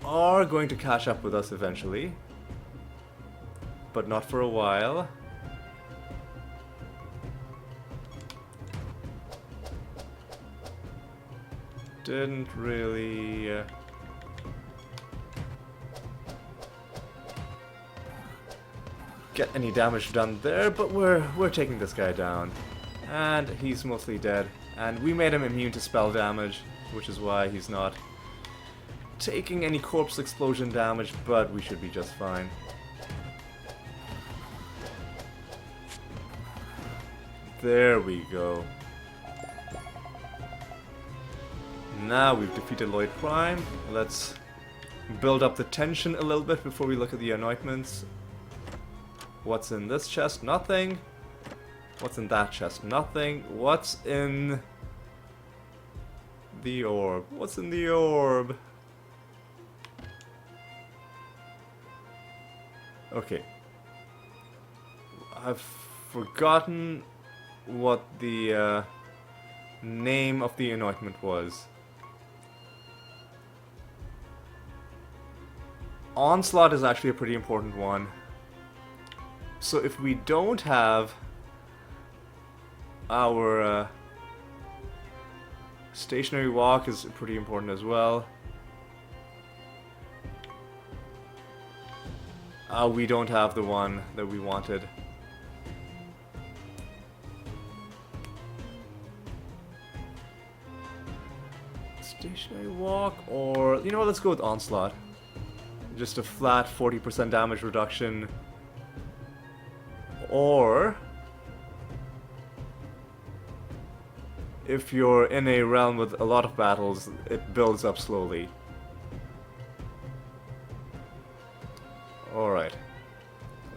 are going to catch up with us eventually, but not for a while. Didn't really get any damage done there, but we're taking this guy down, and he's mostly dead. And we made him immune to spell damage, which is why he's not taking any corpse explosion damage, but we should be just fine. There we go. Now we've defeated Lloyd Prime. Let's build up the tension a little bit before we look at the anointments. What's in this chest? Nothing. What's in that chest? Nothing. What's in the orb? What's in the orb? Okay. I've forgotten what the name of the anointment was. Onslaught is actually a pretty important one. So if we don't have our stationary walk is pretty important as well. We don't have the one that we wanted. Stationary walk, or you know what, let's go with onslaught. Just a flat 40% damage reduction. Or if you're in a realm with a lot of battles, it builds up slowly. Alright.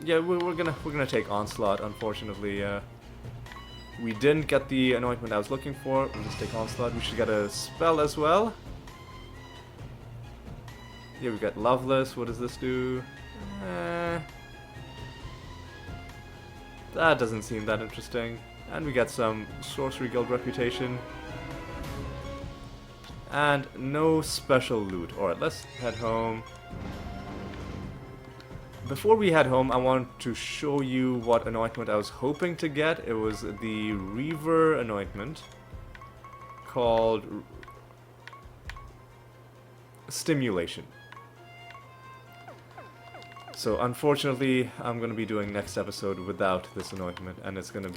Yeah, we're gonna take onslaught, unfortunately. We didn't get the anointment I was looking for. We'll just take onslaught. We should get a spell as well. Yeah, we got Loveless. What does this do? That doesn't seem that interesting. And we get some Sorcery Guild reputation. And no special loot. Alright, let's head home. Before we head home, I want to show you what anointment I was hoping to get. It was the Reaver anointment called Stimulation. So unfortunately, I'm going to be doing next episode without this anointment, and it's going to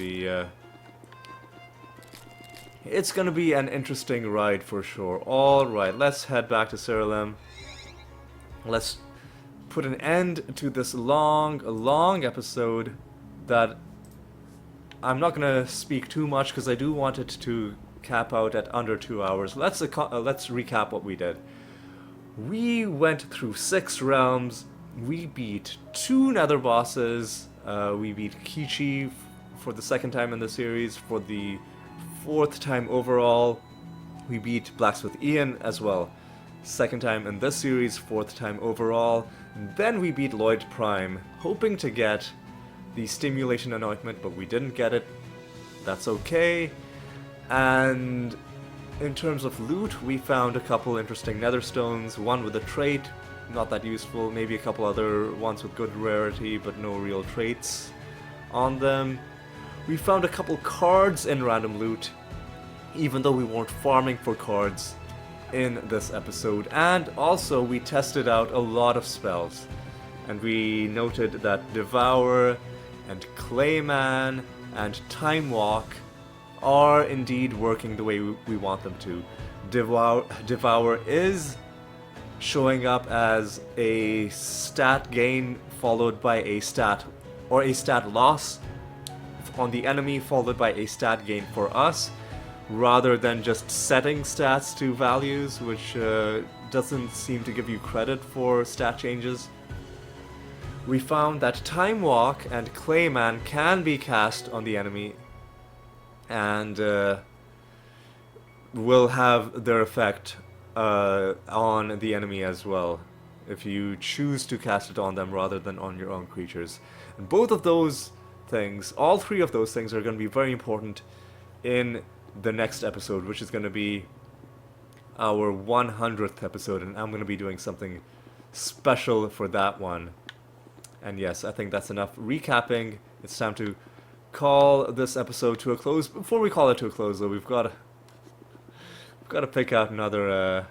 be an interesting ride for sure. All right, let's head back to Siralim. Let's put an end to this long episode that I'm not going to speak too much because I do want it to cap out at under 2 hours. Let's recap what we did. We went through 6 realms. We beat 2 Nether Bosses. We beat Kichi for the 2nd time in the series. For the 4th time overall, we beat Blacksmith Ian as well. 2nd time in this series, 4th time overall. Then we beat Lloyd Prime, hoping to get the Stimulation anointment, but we didn't get it. That's okay. And in terms of loot, we found a couple interesting nether stones, one with a trait, not that useful, maybe a couple other ones with good rarity, but no real traits on them. We found a couple cards in random loot, even though we weren't farming for cards in this episode. And also we tested out a lot of spells, and we noted that Devour and Clayman and Time Walk are indeed working the way we want them to. Devour is showing up as a stat gain followed by a stat, or a stat loss on the enemy followed by a stat gain for us, rather than just setting stats to values, which doesn't seem to give you credit for stat changes. We found that Time Walk and Clayman can be cast on the enemy and will have their effect on the enemy as well, if you choose to cast it on them rather than on your own creatures. And both of those things, all 3 of those things, are going to be very important in the next episode, which is going to be our 100th episode, and I'm going to be doing something special for that one. And yes, I think that's enough recapping. It's time to call this episode to a close. Before we call it to a close, though, we've got to pick out another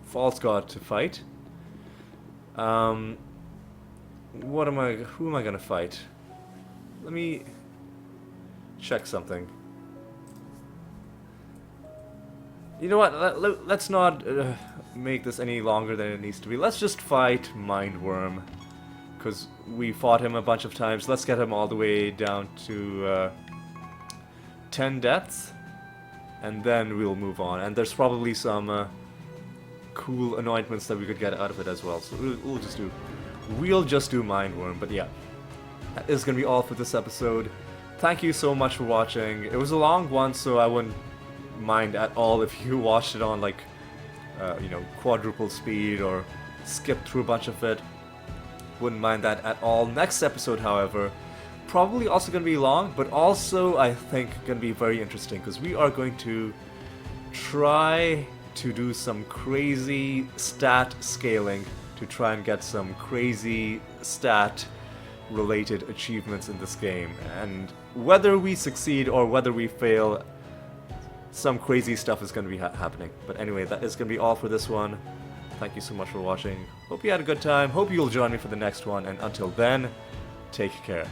false god to fight. Who am I gonna fight? Let me check something. You know what? Let's not make this any longer than it needs to be. Let's just fight Mindworm, because we fought him a bunch of times. Let's get him all the way down to 10 deaths, and then we'll move on. And there's probably some cool anointments that we could get out of it as well. So we'll just do Mindworm. But yeah, that is gonna be all for this episode. Thank you so much for watching. It was a long one, so I wouldn't mind at all if you watched it on like quadruple speed or skipped through a bunch of it. Wouldn't mind that at all. Next episode, however, probably also going to be long, but also I think going to be very interesting, because we are going to try to do some crazy stat scaling to try and get some crazy stat related achievements in this game. And whether we succeed or whether we fail, some crazy stuff is going to be happening. But anyway, that is going to be all for this one. Thank you so much for watching. Hope you had a good time. Hope you'll join me for the next one. And until then, take care.